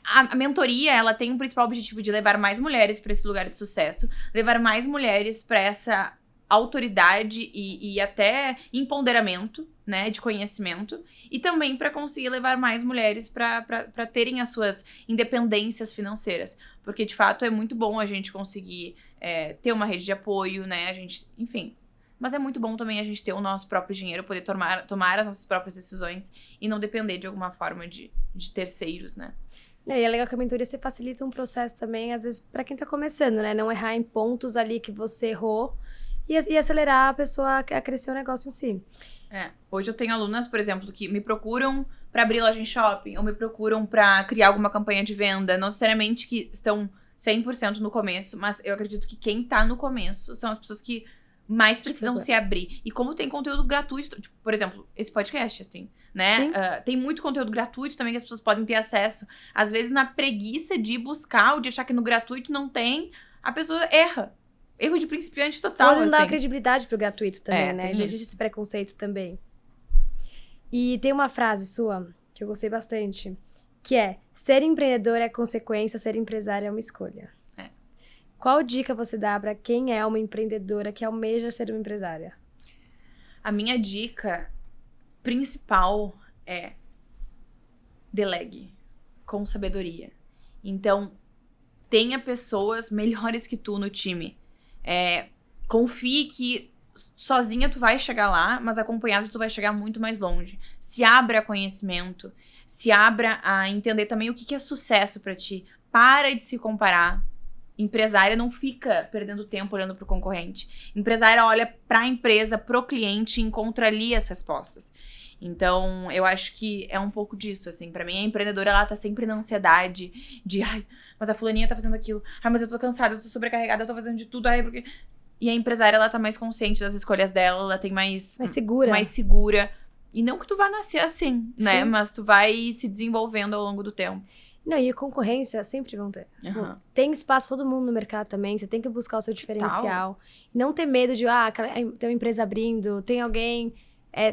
[SPEAKER 2] a mentoria, ela tem um principal objetivo de levar mais mulheres para esse lugar de sucesso, levar mais mulheres para essa autoridade e até empoderamento, né, de conhecimento, e também para conseguir levar mais mulheres para terem as suas independências financeiras, porque de fato é muito bom a gente conseguir ter uma rede de apoio, né, a gente, enfim. Mas é muito bom também a gente ter o nosso próprio dinheiro, poder tomar as nossas próprias decisões e não depender de alguma forma de terceiros, né.
[SPEAKER 1] E é legal que a mentoria você facilita um processo também, às vezes, para quem tá começando, né? Não errar em pontos ali que você errou e acelerar a pessoa a crescer o negócio em si.
[SPEAKER 2] Hoje eu tenho alunas, por exemplo, que me procuram para abrir loja em shopping ou me procuram para criar alguma campanha de venda. Não necessariamente que estão 100% no começo, mas eu acredito que quem tá no começo são as pessoas que mais precisam se abrir. E como tem conteúdo gratuito, tipo, por exemplo, esse podcast, assim, né? Tem muito conteúdo gratuito também que as pessoas podem ter acesso. Às vezes, na preguiça de buscar ou de achar que no gratuito não tem, a pessoa erra. Erro de principiante total,
[SPEAKER 1] Pode dar credibilidade pro gratuito também, né? Existe esse preconceito também. E tem uma frase sua que eu gostei bastante, que é: ser empreendedor é consequência, ser empresário é uma escolha. Qual dica você dá para quem é uma empreendedora que almeja ser uma empresária?
[SPEAKER 2] A minha dica principal é: delegue com sabedoria. Então, tenha pessoas melhores que tu no time. Confie que sozinha tu vai chegar lá, mas acompanhado tu vai chegar muito mais longe. Se abra a conhecimento, se abra a entender também o que é sucesso para ti. Para de se comparar. Empresária não fica perdendo tempo olhando pro concorrente. Empresária olha pra empresa, pro cliente e encontra ali as respostas. Então, eu acho que é um pouco disso, assim. Pra mim, a empreendedora, ela tá sempre na ansiedade de, ai, mas a fulaninha tá fazendo aquilo. Ai, mas eu tô cansada, eu tô sobrecarregada, eu tô fazendo de tudo. Ai, porque... E a empresária, ela tá mais consciente das escolhas dela, ela tem mais segura. E não que tu vá nascer assim, né? Mas tu vai se desenvolvendo ao longo do tempo.
[SPEAKER 1] Não, e a concorrência sempre vão ter. Tem espaço todo mundo no mercado também, você tem que buscar o seu diferencial. Não ter medo de, tem uma empresa abrindo, tem alguém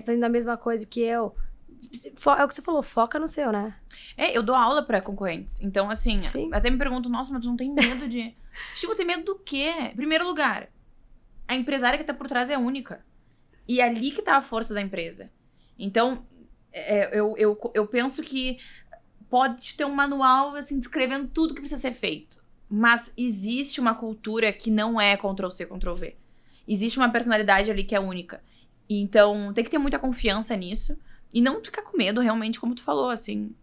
[SPEAKER 1] fazendo a mesma coisa que eu. É o que você falou, foca no seu, né?
[SPEAKER 2] Eu dou aula pra concorrentes. Então, assim, até me pergunto, nossa, mas tu não tem medo de... Tipo, tem medo do quê? Em primeiro lugar, a empresária que tá por trás é única. E é ali que tá a força da empresa. Então, eu penso que pode ter um manual, assim, descrevendo tudo que precisa ser feito. Mas existe uma cultura que não é Ctrl-C, Ctrl-V. Existe uma personalidade ali que é única. Então, tem que ter muita confiança nisso. E não ficar com medo, realmente, como tu falou, assim.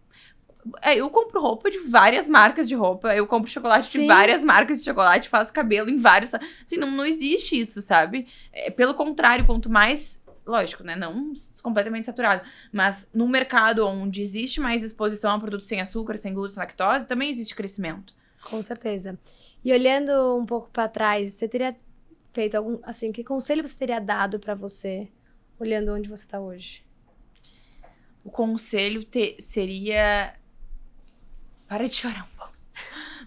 [SPEAKER 2] Eu compro roupa de várias marcas de roupa. Eu compro chocolate de várias marcas de chocolate. Faço cabelo em vários... Assim, não existe isso, sabe? Pelo contrário, quanto mais... Lógico, né? Não completamente saturado. Mas num mercado onde existe mais exposição a produtos sem açúcar, sem glúten, sem lactose, também existe crescimento.
[SPEAKER 1] Com certeza. E olhando um pouco para trás, você teria feito algum, assim, que conselho você teria dado para você, olhando onde você tá hoje?
[SPEAKER 2] O conselho seria... Para de chorar um pouco.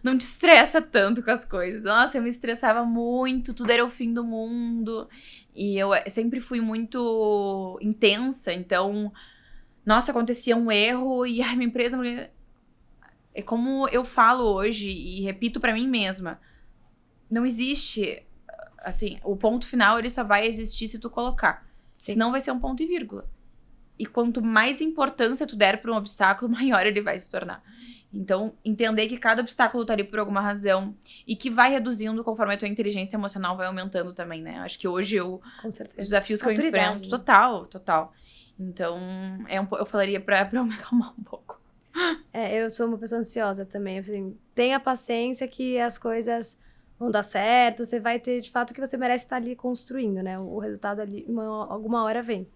[SPEAKER 2] Não te estressa tanto com as coisas. Nossa, eu me estressava muito, tudo era o fim do mundo. E eu sempre fui muito intensa, então... Nossa, acontecia um erro e ai, minha empresa... É como eu falo hoje e repito pra mim mesma. Não existe... Assim, o ponto final, ele só vai existir se tu colocar.
[SPEAKER 1] Sim.
[SPEAKER 2] Senão vai ser um ponto e vírgula. E quanto mais importância tu der pra um obstáculo, maior ele vai se tornar. Então, entender que cada obstáculo tá ali por alguma razão e que vai reduzindo conforme a tua inteligência emocional vai aumentando também, né? Acho que hoje
[SPEAKER 1] Com certeza.
[SPEAKER 2] os desafios que eu
[SPEAKER 1] Maturidade,
[SPEAKER 2] enfrento...
[SPEAKER 1] né?
[SPEAKER 2] Total. Então, eu falaria pra eu me acalmar um pouco.
[SPEAKER 1] Eu sou uma pessoa ansiosa também, assim, tenha paciência que as coisas vão dar certo, você vai ter, de fato, o que você merece estar ali construindo, né? O resultado ali, alguma hora vem.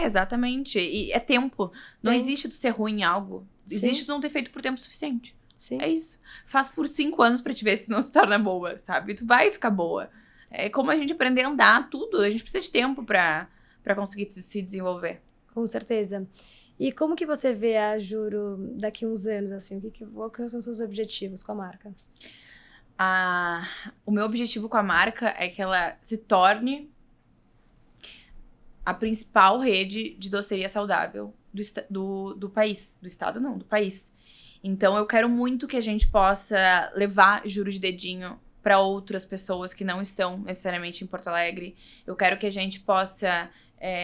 [SPEAKER 2] Exatamente. E é tempo. Não existe tu ser ruim em algo.
[SPEAKER 1] Sim.
[SPEAKER 2] Existe tu não ter feito por tempo suficiente.
[SPEAKER 1] Sim.
[SPEAKER 2] É isso. Faz por 5 anos pra te ver se não se torna boa, sabe? Tu vai ficar boa. É como a gente aprender a andar, tudo. A gente precisa de tempo pra conseguir se desenvolver.
[SPEAKER 1] Com certeza. E como que você vê a Juro daqui uns anos, assim? Quais são os seus objetivos com a marca?
[SPEAKER 2] O meu objetivo com a marca é que ela se torne a principal rede de doceria saudável do país. Do estado, não, do país. Então, eu quero muito que a gente possa levar Juro de Dedinho para outras pessoas que não estão necessariamente em Porto Alegre. Eu quero que a gente possa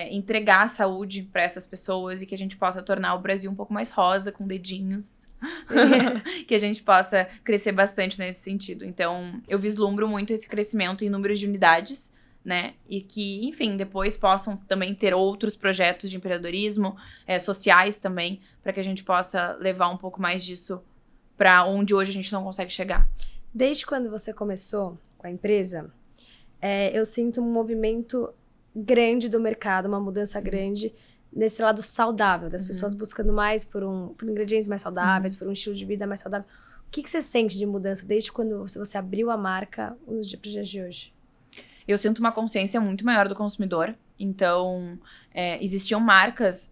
[SPEAKER 2] entregar a saúde para essas pessoas e que a gente possa tornar o Brasil um pouco mais rosa, com dedinhos. Que a gente possa crescer bastante nesse sentido. Então, eu vislumbro muito esse crescimento em número de unidades, né? E que, enfim, depois possam também ter outros projetos de empreendedorismo, sociais também, para que a gente possa levar um pouco mais disso para onde hoje a gente não consegue chegar.
[SPEAKER 1] Desde quando você começou com a empresa, eu sinto um movimento grande do mercado, uma mudança grande nesse lado saudável, das pessoas buscando mais por ingredientes mais saudáveis, por um estilo de vida mais saudável. O que você sente de mudança desde quando você abriu a marca para os dias de hoje?
[SPEAKER 2] Eu sinto uma consciência muito maior do consumidor. Então, existiam marcas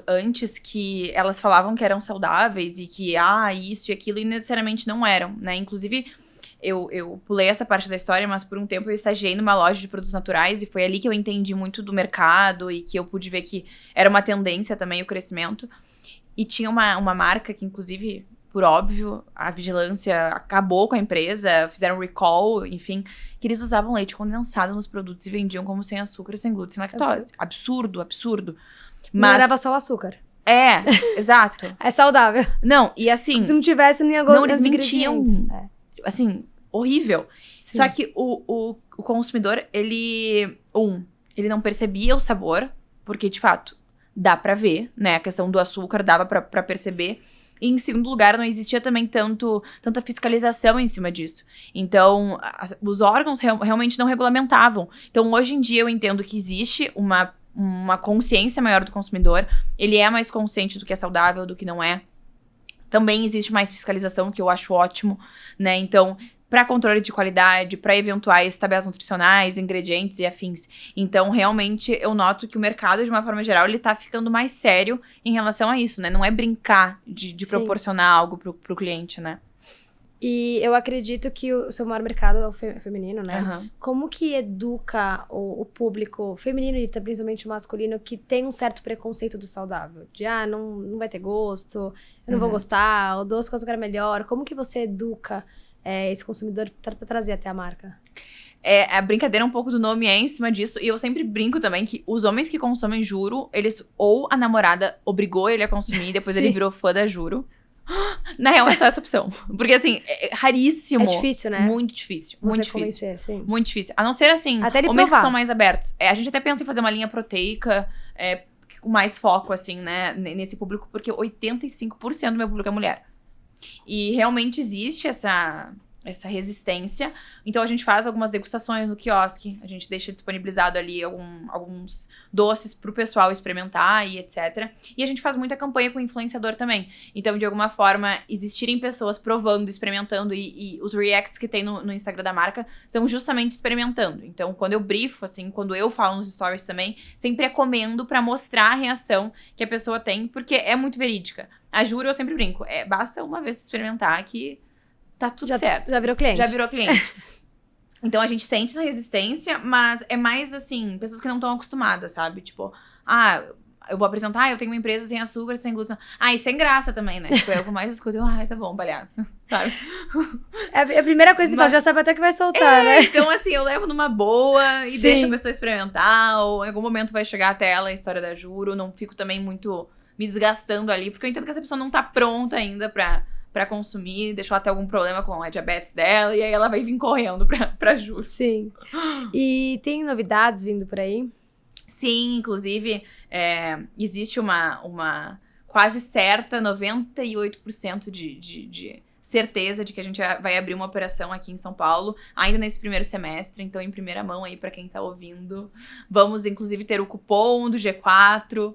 [SPEAKER 2] antes que elas falavam que eram saudáveis e que, isso e aquilo, e necessariamente não eram, né? Inclusive, eu pulei essa parte da história, mas por um tempo eu estagiei numa loja de produtos naturais e foi ali que eu entendi muito do mercado e que eu pude ver que era uma tendência também o crescimento. E tinha uma marca que, inclusive, por óbvio, a vigilância acabou com a empresa, fizeram recall, enfim, que eles usavam leite condensado nos produtos e vendiam como sem açúcar, sem glúten, sem lactose. Absurdo.
[SPEAKER 1] Mas não era só o açúcar.
[SPEAKER 2] Exato.
[SPEAKER 1] É saudável.
[SPEAKER 2] Não, e assim...
[SPEAKER 1] Se não tivesse, nem
[SPEAKER 2] não, eles mentiam. Assim, horrível.
[SPEAKER 1] Sim.
[SPEAKER 2] Só que o consumidor, ele não percebia o sabor, porque, de fato, dá pra ver, né? A questão do açúcar dava pra perceber. E, em segundo lugar, não existia também tanta fiscalização em cima disso. Então, os órgãos realmente não regulamentavam. Então, hoje em dia, eu entendo que existe uma consciência maior do consumidor. Ele é mais consciente do que é saudável, do que não é. Também existe mais fiscalização, que eu acho ótimo, né? Então, para controle de qualidade, para eventuais tabelas nutricionais, ingredientes e afins. Então, realmente, eu noto que o mercado, de uma forma geral, ele tá ficando mais sério em relação a isso, né? Não é brincar de proporcionar algo pro cliente, né?
[SPEAKER 1] E eu acredito que o seu maior mercado é o feminino, né?
[SPEAKER 2] Uhum.
[SPEAKER 1] Como que educa o público feminino e principalmente o masculino que tem um certo preconceito do saudável? De, não vai ter gosto, eu não vou gostar, o doce com açúcar é melhor. Como que você educa esse consumidor para trazer até a marca?
[SPEAKER 2] A brincadeira um pouco do nome é em cima disso. E eu sempre brinco também que os homens que consomem Juro, eles ou a namorada obrigou ele a consumir e depois ele virou fã da Juro. Na real, é só essa opção. Porque, assim, é raríssimo.
[SPEAKER 1] É difícil, né?
[SPEAKER 2] Muito difícil.
[SPEAKER 1] Você
[SPEAKER 2] muito difícil.
[SPEAKER 1] Convencer, sim.
[SPEAKER 2] Muito difícil. A não ser, assim,
[SPEAKER 1] até ele
[SPEAKER 2] homens
[SPEAKER 1] provar.
[SPEAKER 2] que são mais abertos. A gente até pensa em fazer uma linha proteica com mais foco, assim, né? Nesse público. Porque 85% do meu público é mulher. E realmente existe essa resistência. Então, a gente faz algumas degustações no quiosque, a gente deixa disponibilizado ali alguns doces pro pessoal experimentar e etc. E a gente faz muita campanha com influenciador também. Então, de alguma forma, existirem pessoas provando, experimentando, e os reacts que tem no Instagram da marca são justamente experimentando. Então, quando eu brifo, assim, quando eu falo nos stories também, sempre comendo pra mostrar a reação que a pessoa tem, porque é muito verídica. A Juro, eu sempre brinco, basta uma vez experimentar que tá tudo certo.
[SPEAKER 1] Já virou cliente.
[SPEAKER 2] Já virou cliente. Então, a gente sente essa resistência, mas é mais, assim, pessoas que não estão acostumadas, sabe? Tipo, eu vou apresentar, eu tenho uma empresa sem açúcar, sem glúten. E sem graça também, né? Tipo, eu mais escuto, tá bom, palhaço, sabe?
[SPEAKER 1] É a primeira coisa que você fala, já sabe até que vai soltar, né?
[SPEAKER 2] Então, assim, eu levo numa boa e
[SPEAKER 1] Sim.
[SPEAKER 2] deixo a pessoa experimentar, ou em algum momento vai chegar até ela a história da Juro, não fico também muito me desgastando ali, porque eu entendo que essa pessoa não tá pronta ainda pra consumir, deixou até algum problema com a diabetes dela, e aí ela vai vir correndo pra Juro.
[SPEAKER 1] Sim. E tem novidades vindo por aí?
[SPEAKER 2] Sim, inclusive, existe uma quase certa 98% de certeza de que a gente vai abrir uma operação aqui em São Paulo, ainda nesse primeiro semestre, então em primeira mão aí pra quem tá ouvindo. Vamos, inclusive, ter o cupom do G4,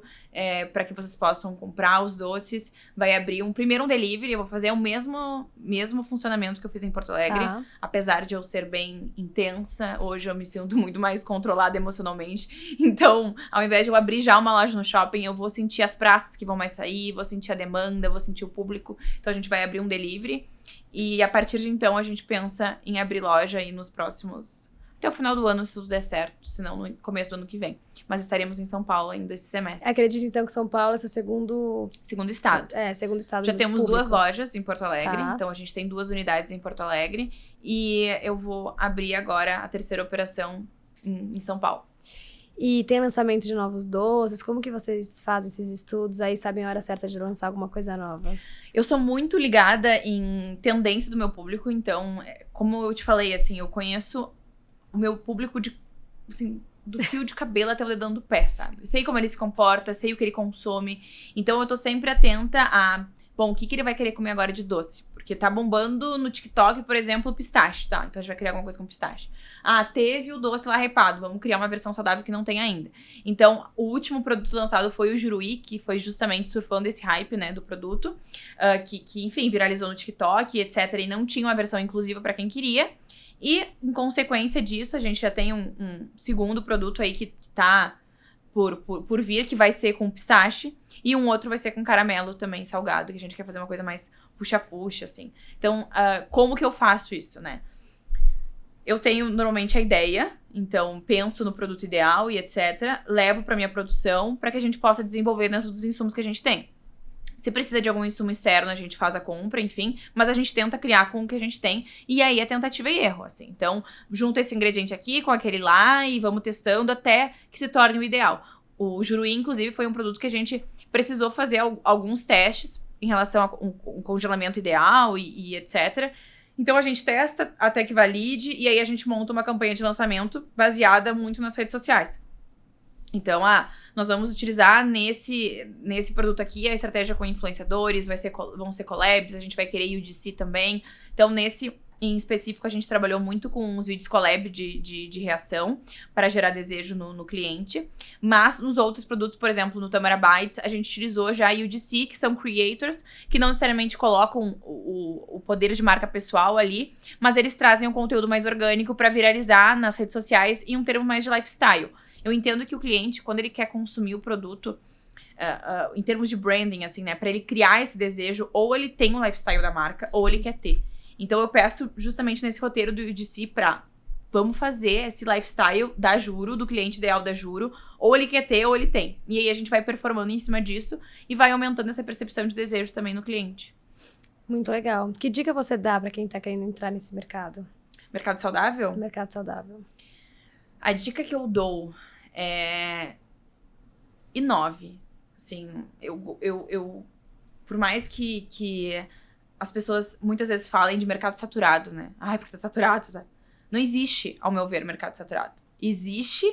[SPEAKER 2] para que vocês possam comprar os doces. Vai abrir primeiro um delivery, eu vou fazer o mesmo funcionamento que eu fiz em Porto Alegre, apesar de eu ser bem intensa, hoje eu me sinto muito mais controlada emocionalmente. Então, ao invés de eu abrir já uma loja no shopping, eu vou sentir as praças que vão mais sair, vou sentir a demanda, vou sentir o público. Então, a gente vai abrir um delivery. E a partir de então, a gente pensa em abrir loja aí nos próximos... Até o final do ano, se tudo der certo, senão no começo do ano que vem. Mas estaremos em São Paulo ainda esse semestre.
[SPEAKER 1] Acredito, então, que São Paulo é seu segundo
[SPEAKER 2] estado.
[SPEAKER 1] Segundo estado.
[SPEAKER 2] Já temos
[SPEAKER 1] público.
[SPEAKER 2] 2 lojas em Porto Alegre. Então, a gente tem 2 unidades em Porto Alegre. E eu vou abrir agora a 3ª operação em São Paulo.
[SPEAKER 1] E tem lançamento de novos doces? Como que vocês fazem esses estudos? Aí sabem a hora certa de lançar alguma coisa nova?
[SPEAKER 2] Eu sou muito ligada em tendência do meu público. Então, como eu te falei, assim, eu conheço o meu público assim, do fio de cabelo até o dedão do pé, sabe? Sei como ele se comporta, sei o que ele consome. Então, eu tô sempre atenta a... Bom, o que ele vai querer comer agora de doce? Porque tá bombando no TikTok, por exemplo, o pistache, tá? Então, a gente vai criar alguma coisa com pistache. Teve o doce lá repado, vamos criar uma versão saudável que não tem ainda. Então, o último produto lançado foi o Juruí, que foi justamente surfando esse hype, né, do produto. Que, enfim, viralizou no TikTok, etc. E não tinha uma versão inclusiva pra quem queria. E, em consequência disso, a gente já tem um segundo produto aí que tá por vir, que vai ser com pistache. E um outro vai ser com caramelo também, salgado, que a gente quer fazer uma coisa mais puxa-puxa, assim. Então, como que eu faço isso, né? Eu tenho, normalmente, a ideia, então penso no produto ideal e etc. Levo pra minha produção para que a gente possa desenvolver dentro dos insumos que a gente tem. Se precisa de algum insumo externo, a gente faz a compra, enfim. Mas a gente tenta criar com o que a gente tem. E aí é tentativa e erro, assim. Então, junta esse ingrediente aqui com aquele lá e vamos testando até que se torne o ideal. O Juruí, inclusive, foi um produto que a gente precisou fazer alguns testes em relação a um congelamento ideal e etc. Então, a gente testa até que valide e aí a gente monta uma campanha de lançamento baseada muito nas redes sociais. Então, nós vamos utilizar nesse produto aqui a estratégia com influenciadores, vão ser collabs, a gente vai querer UGC também. Então, nesse em específico, a gente trabalhou muito com uns vídeos collab de reação para gerar desejo no cliente. Mas nos outros produtos, por exemplo, no Tamara Bites, a gente utilizou já UGC, que são creators, que não necessariamente colocam o poder de marca pessoal ali, mas eles trazem um conteúdo mais orgânico para viralizar nas redes sociais em um termo mais de lifestyle. Eu entendo que o cliente, quando ele quer consumir o produto, em termos de branding, assim, né, para ele criar esse desejo, ou ele tem o lifestyle da marca, Sim. ou ele quer ter. Então, eu peço justamente nesse roteiro do UGC vamos fazer esse lifestyle da Juro, do cliente ideal da Juro, ou ele quer ter ou ele tem. E aí a gente vai performando em cima disso e vai aumentando essa percepção de desejo também no cliente.
[SPEAKER 1] Muito legal. Que dica você dá para quem tá querendo entrar nesse mercado?
[SPEAKER 2] Mercado saudável?
[SPEAKER 1] Mercado saudável.
[SPEAKER 2] A dica que eu dou é... inove. Assim, eu por mais que as pessoas muitas vezes falem de mercado saturado, né? Ai, porque tá saturado, sabe? Não existe, ao meu ver, mercado saturado. Existe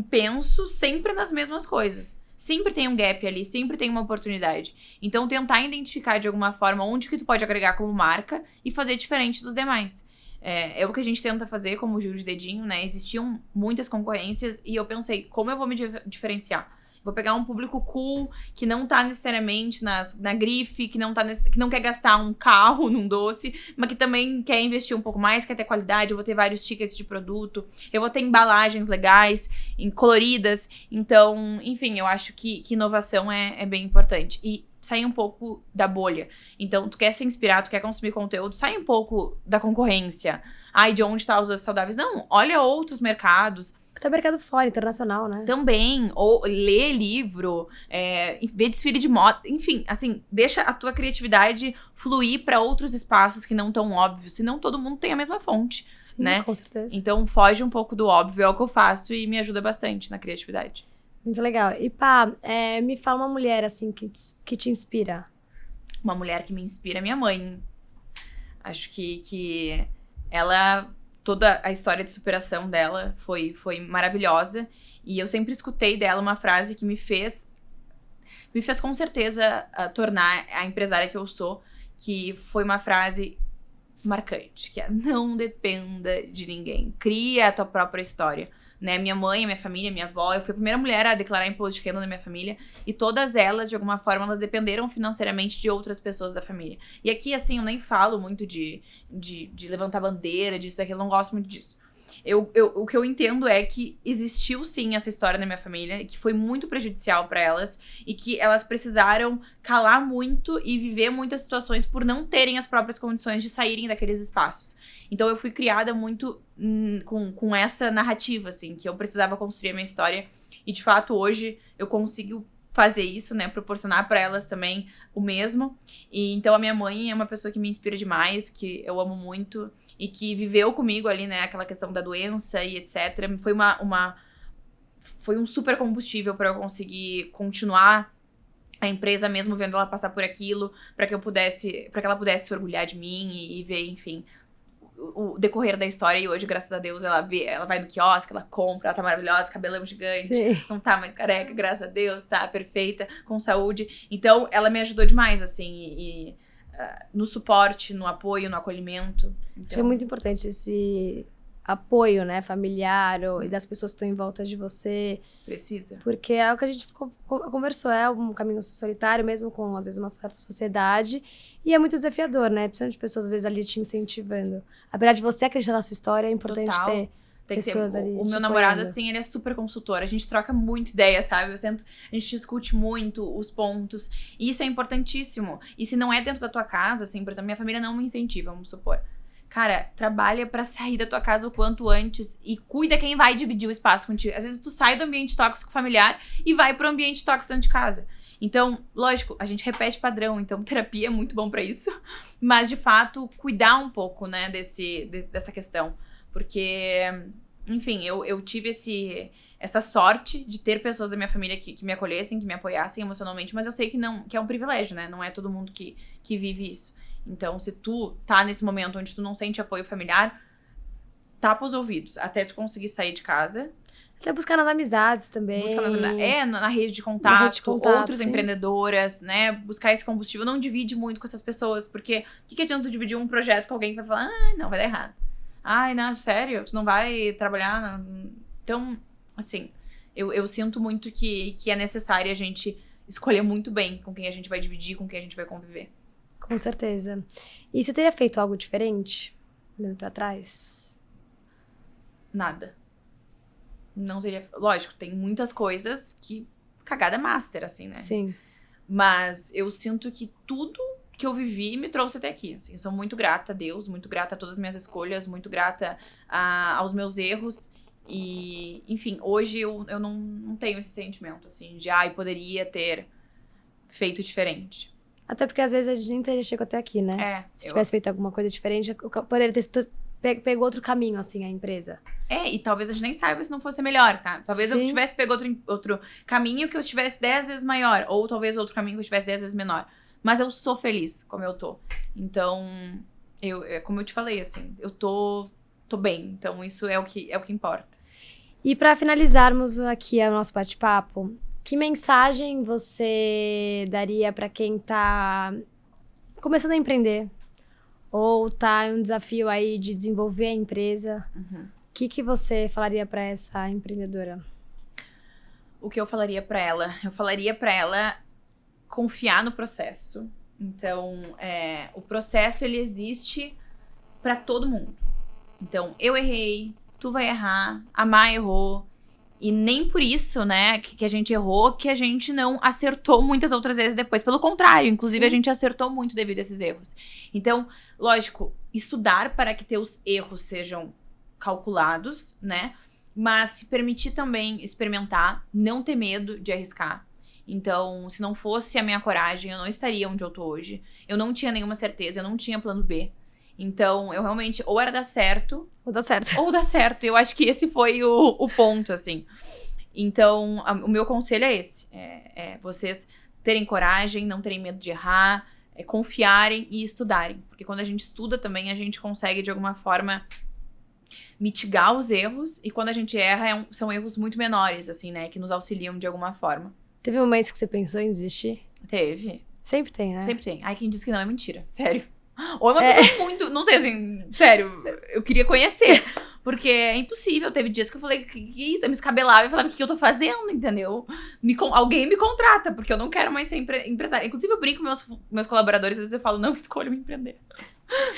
[SPEAKER 2] penso sempre nas mesmas coisas. sempre tem um gap ali, sempre tem uma oportunidade. Então, tentar identificar de alguma forma onde que tu pode agregar como marca e fazer diferente dos demais. É o que a gente tenta fazer como Giro de Dedinho, né? Existiam muitas concorrências e eu pensei, como eu vou me diferenciar? Vou pegar um público cool, que não tá necessariamente na grife, que não quer gastar um carro num doce, mas que também quer investir um pouco mais, quer ter qualidade. Eu vou ter vários tickets de produto, eu vou ter embalagens legais, coloridas. Então, enfim, eu acho que inovação é bem importante. E sair um pouco da bolha. Então, tu quer se inspirar, tu quer consumir conteúdo, sai um pouco da concorrência. Ai, de onde tá os doces saudáveis? Não, olha outros mercados.
[SPEAKER 1] Até mercado fora, internacional, né?
[SPEAKER 2] Também, ou lê livro, vê desfile de moda, enfim, assim, deixa a tua criatividade fluir para outros espaços que não tão óbvios, senão todo mundo tem a mesma fonte,
[SPEAKER 1] Sim,
[SPEAKER 2] né?
[SPEAKER 1] com certeza.
[SPEAKER 2] Então, foge um pouco do óbvio, é o que eu faço e me ajuda bastante na criatividade.
[SPEAKER 1] Muito legal. E pá, me fala uma mulher, assim, que te inspira.
[SPEAKER 2] Uma mulher que me inspira é minha mãe. Acho que ela... Toda a história de superação dela foi maravilhosa. E eu sempre escutei dela uma frase que me fez com certeza tornar a empresária que eu sou. Que foi uma frase marcante, que é: não dependa de ninguém. Cria a tua própria história. Né? Minha mãe, minha família, minha avó, eu fui a primeira mulher a declarar imposto de renda na minha família, e todas elas, de alguma forma, elas dependeram financeiramente de outras pessoas da família. E aqui, assim, eu nem falo muito de levantar bandeira, disso, daquilo, eu não gosto muito disso. O que eu entendo é que existiu, sim, essa história na minha família, que foi muito prejudicial pra elas, e que elas precisaram calar muito e viver muitas situações por não terem as próprias condições de saírem daqueles espaços. Então, eu fui criada muito com essa narrativa, assim, que eu precisava construir a minha história. E, de fato, hoje, eu consigo fazer isso, né? Proporcionar pra elas também o mesmo. E, então, a minha mãe é uma pessoa que me inspira demais, que eu amo muito. E que viveu comigo ali, né? Aquela questão da doença e etc. Foi um super combustível pra eu conseguir continuar a empresa, mesmo vendo ela passar por aquilo, pra que ela pudesse se orgulhar de mim e ver, enfim, o decorrer da história. E hoje, graças a Deus, ela vai no quiosque, ela compra, ela tá maravilhosa, cabelão gigante,
[SPEAKER 1] Sim.
[SPEAKER 2] Não tá mais careca, graças a Deus, tá perfeita, com saúde. Então, ela me ajudou demais, assim, no suporte, no apoio, no acolhimento. Então,
[SPEAKER 1] Acho que é muito importante esse apoio, né, familiar e das pessoas que estão em volta de você.
[SPEAKER 2] Precisa.
[SPEAKER 1] Porque é o que a gente conversou, é um caminho solitário, mesmo com, às vezes, uma certa sociedade. E é muito desafiador, né? Precisando de pessoas, às vezes, ali te incentivando. Apesar de você acreditar na sua história, é importante
[SPEAKER 2] Total.
[SPEAKER 1] ter
[SPEAKER 2] Tem que
[SPEAKER 1] pessoas
[SPEAKER 2] ter.
[SPEAKER 1] ali
[SPEAKER 2] O
[SPEAKER 1] te
[SPEAKER 2] meu namorado,
[SPEAKER 1] apoiando.
[SPEAKER 2] assim, ele é super consultor. A gente troca muita ideia, sabe? A gente discute muito os pontos. E isso é importantíssimo. E se não é dentro da tua casa, assim, por exemplo, minha família não me incentiva, vamos supor. Cara, trabalha pra sair da tua casa o quanto antes e cuida quem vai dividir o espaço contigo. Às vezes tu sai do ambiente tóxico familiar e vai pro ambiente tóxico dentro de casa. Então, lógico, a gente repete padrão, então terapia é muito bom pra isso. Mas, de fato, cuidar um pouco, né, dessa questão. Porque, enfim, eu tive essa sorte de ter pessoas da minha família que me acolhessem, que me apoiassem emocionalmente, mas eu sei que é um privilégio, né? Não é todo mundo que vive isso. Então, se tu tá nesse momento onde tu não sente apoio familiar, tapa os ouvidos até tu conseguir sair de casa.
[SPEAKER 1] Você buscar nas amizades também.
[SPEAKER 2] Busca na rede de contato, outras
[SPEAKER 1] sim.
[SPEAKER 2] empreendedoras, né? Buscar esse combustível. Não divide muito com essas pessoas, porque o que adianta tu dividir um projeto com alguém que vai falar: ai, não, vai dar errado. Ai, não, sério, tu não vai trabalhar. Então, assim, eu sinto muito que é necessário a gente escolher muito bem com quem a gente vai dividir, com quem a gente vai conviver.
[SPEAKER 1] Com certeza. E você teria feito algo diferente, olhando pra trás?
[SPEAKER 2] Nada. Não teria... Lógico, tem muitas coisas que... Cagada master, assim, né?
[SPEAKER 1] Sim.
[SPEAKER 2] Mas eu sinto que tudo que eu vivi me trouxe até aqui, assim. Eu sou muito grata a Deus, muito grata a todas as minhas escolhas, muito grata aos meus erros. E, enfim, hoje eu não tenho esse sentimento, assim, de poderia ter feito diferente.
[SPEAKER 1] Até porque, às vezes, a gente nem teria chegado até aqui, né? Se tivesse feito alguma coisa diferente, poderia ter pego outro caminho, assim, a empresa.
[SPEAKER 2] E talvez a gente nem saiba se não fosse melhor, tá? Talvez eu tivesse pego outro caminho que eu estivesse 10 vezes maior. Ou talvez outro caminho que eu estivesse 10 vezes menor. Mas eu sou feliz como eu tô. Então, como eu te falei, assim, eu tô bem. Então, isso é o que importa.
[SPEAKER 1] E pra finalizarmos aqui o nosso bate-papo, Que mensagem você daria para quem tá começando a empreender? Ou tá em um desafio aí de desenvolver a empresa? O que você falaria para essa empreendedora?
[SPEAKER 2] O que eu falaria para ela? Eu falaria para ela confiar no processo. Então, o processo, ele existe para todo mundo. Então, eu errei, tu vai errar, a Má errou. E nem por isso, né, que a gente errou, que a gente não acertou muitas outras vezes depois. Pelo contrário, inclusive, a gente acertou muito devido a esses erros. Então, lógico, estudar para que teus erros sejam calculados, né? Mas se permitir também experimentar, não ter medo de arriscar. Então, se não fosse a minha coragem, eu não estaria onde eu tô hoje. Eu não tinha nenhuma certeza, eu não tinha plano B. Então, eu realmente, ou era dar certo...
[SPEAKER 1] Ou dá certo.
[SPEAKER 2] Ou dar certo. Eu acho que esse foi o ponto, assim. Então, o meu conselho é esse. Vocês terem coragem, não terem medo de errar, confiarem e estudarem. Porque quando a gente estuda também, a gente consegue, de alguma forma, mitigar os erros. E quando a gente erra, são erros muito menores, assim, né? Que nos auxiliam de alguma forma.
[SPEAKER 1] Teve momentos que você pensou em desistir?
[SPEAKER 2] Teve.
[SPEAKER 1] Sempre tem, né?
[SPEAKER 2] Sempre tem. Ai, quem diz que não é mentira. Sério. Ou é uma pessoa muito... Não sei, assim... Sério. Eu queria conhecer. Porque é impossível. Teve dias que eu falei, que isso? Eu me escabelava e falava, o que eu tô fazendo? Entendeu? Alguém me contrata, porque eu não quero mais ser empresária. Inclusive, eu brinco com meus colaboradores. Às vezes eu falo, não escolho me empreender.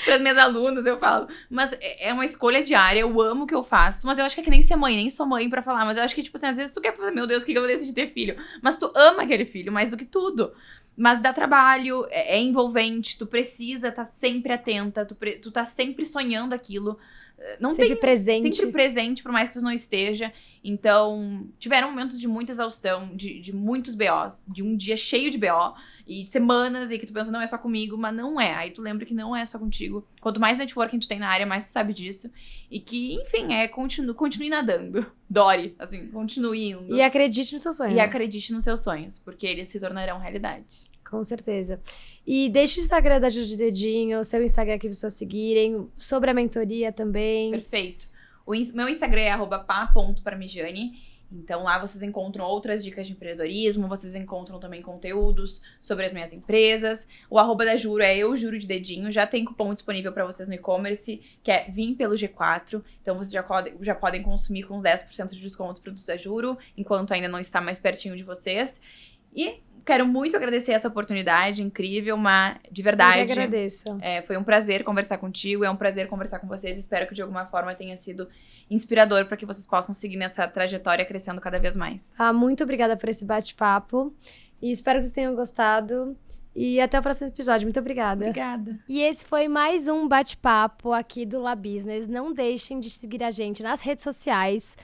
[SPEAKER 2] Para as minhas alunas, eu falo. Mas é uma escolha diária. Eu amo o que eu faço. Mas eu acho que é que nem ser mãe. Nem sou mãe pra falar. Mas eu acho que, tipo assim, às vezes tu quer falar, meu Deus, o que eu vou decidir ter filho? Mas tu ama aquele filho mais do que tudo. Mas dá trabalho, é envolvente, tu precisa estar sempre atenta, tu tá sempre sonhando aquilo. Não
[SPEAKER 1] sempre presente.
[SPEAKER 2] Sempre presente, por mais que tu não esteja. Então, tiveram momentos de muita exaustão, de muitos BOs, de um dia cheio de BO, e semanas, e que tu pensa, não é só comigo, mas não é. Aí tu lembra que não é só contigo. Quanto mais networking tu tem na área, mais tu sabe disso. E que, enfim, continue nadando. Dore, assim, continue indo.
[SPEAKER 1] E acredite nos seus sonhos.
[SPEAKER 2] E acredite nos seus sonhos, porque eles se tornarão realidade.
[SPEAKER 1] Com certeza. E deixa o Instagram da Ju de Dedinho, o seu Instagram aqui para as pessoas seguirem, sobre a mentoria também.
[SPEAKER 2] Perfeito. Meu Instagram é @pa.parmigiani. Então lá vocês encontram outras dicas de empreendedorismo, vocês encontram também conteúdos sobre as minhas empresas. O @da Juro é Eu Juro de Dedinho, já tem cupom disponível para vocês no e-commerce, que é Vim pelo G4. Então vocês já podem consumir com 10% de desconto os produtos da Juro, enquanto ainda não está mais pertinho de vocês. E quero muito agradecer essa oportunidade incrível, mas de verdade.
[SPEAKER 1] Eu que agradeço.
[SPEAKER 2] Foi um prazer conversar contigo, é um prazer conversar com vocês. Espero que de alguma forma tenha sido inspirador para que vocês possam seguir nessa trajetória crescendo cada vez mais.
[SPEAKER 1] Muito obrigada por esse bate-papo e espero que vocês tenham gostado. E até o próximo episódio. Muito obrigada.
[SPEAKER 2] Obrigada.
[SPEAKER 1] E esse foi mais um bate-papo aqui do La Business. Não deixem de seguir a gente nas redes sociais,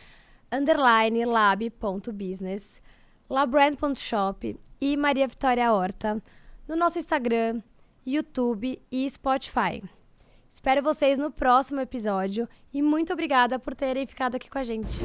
[SPEAKER 1] _lab.business, labrand.shop e Maria Vitória Horta, no nosso Instagram, YouTube e Spotify. Espero vocês no próximo episódio e muito obrigada por terem ficado aqui com a gente.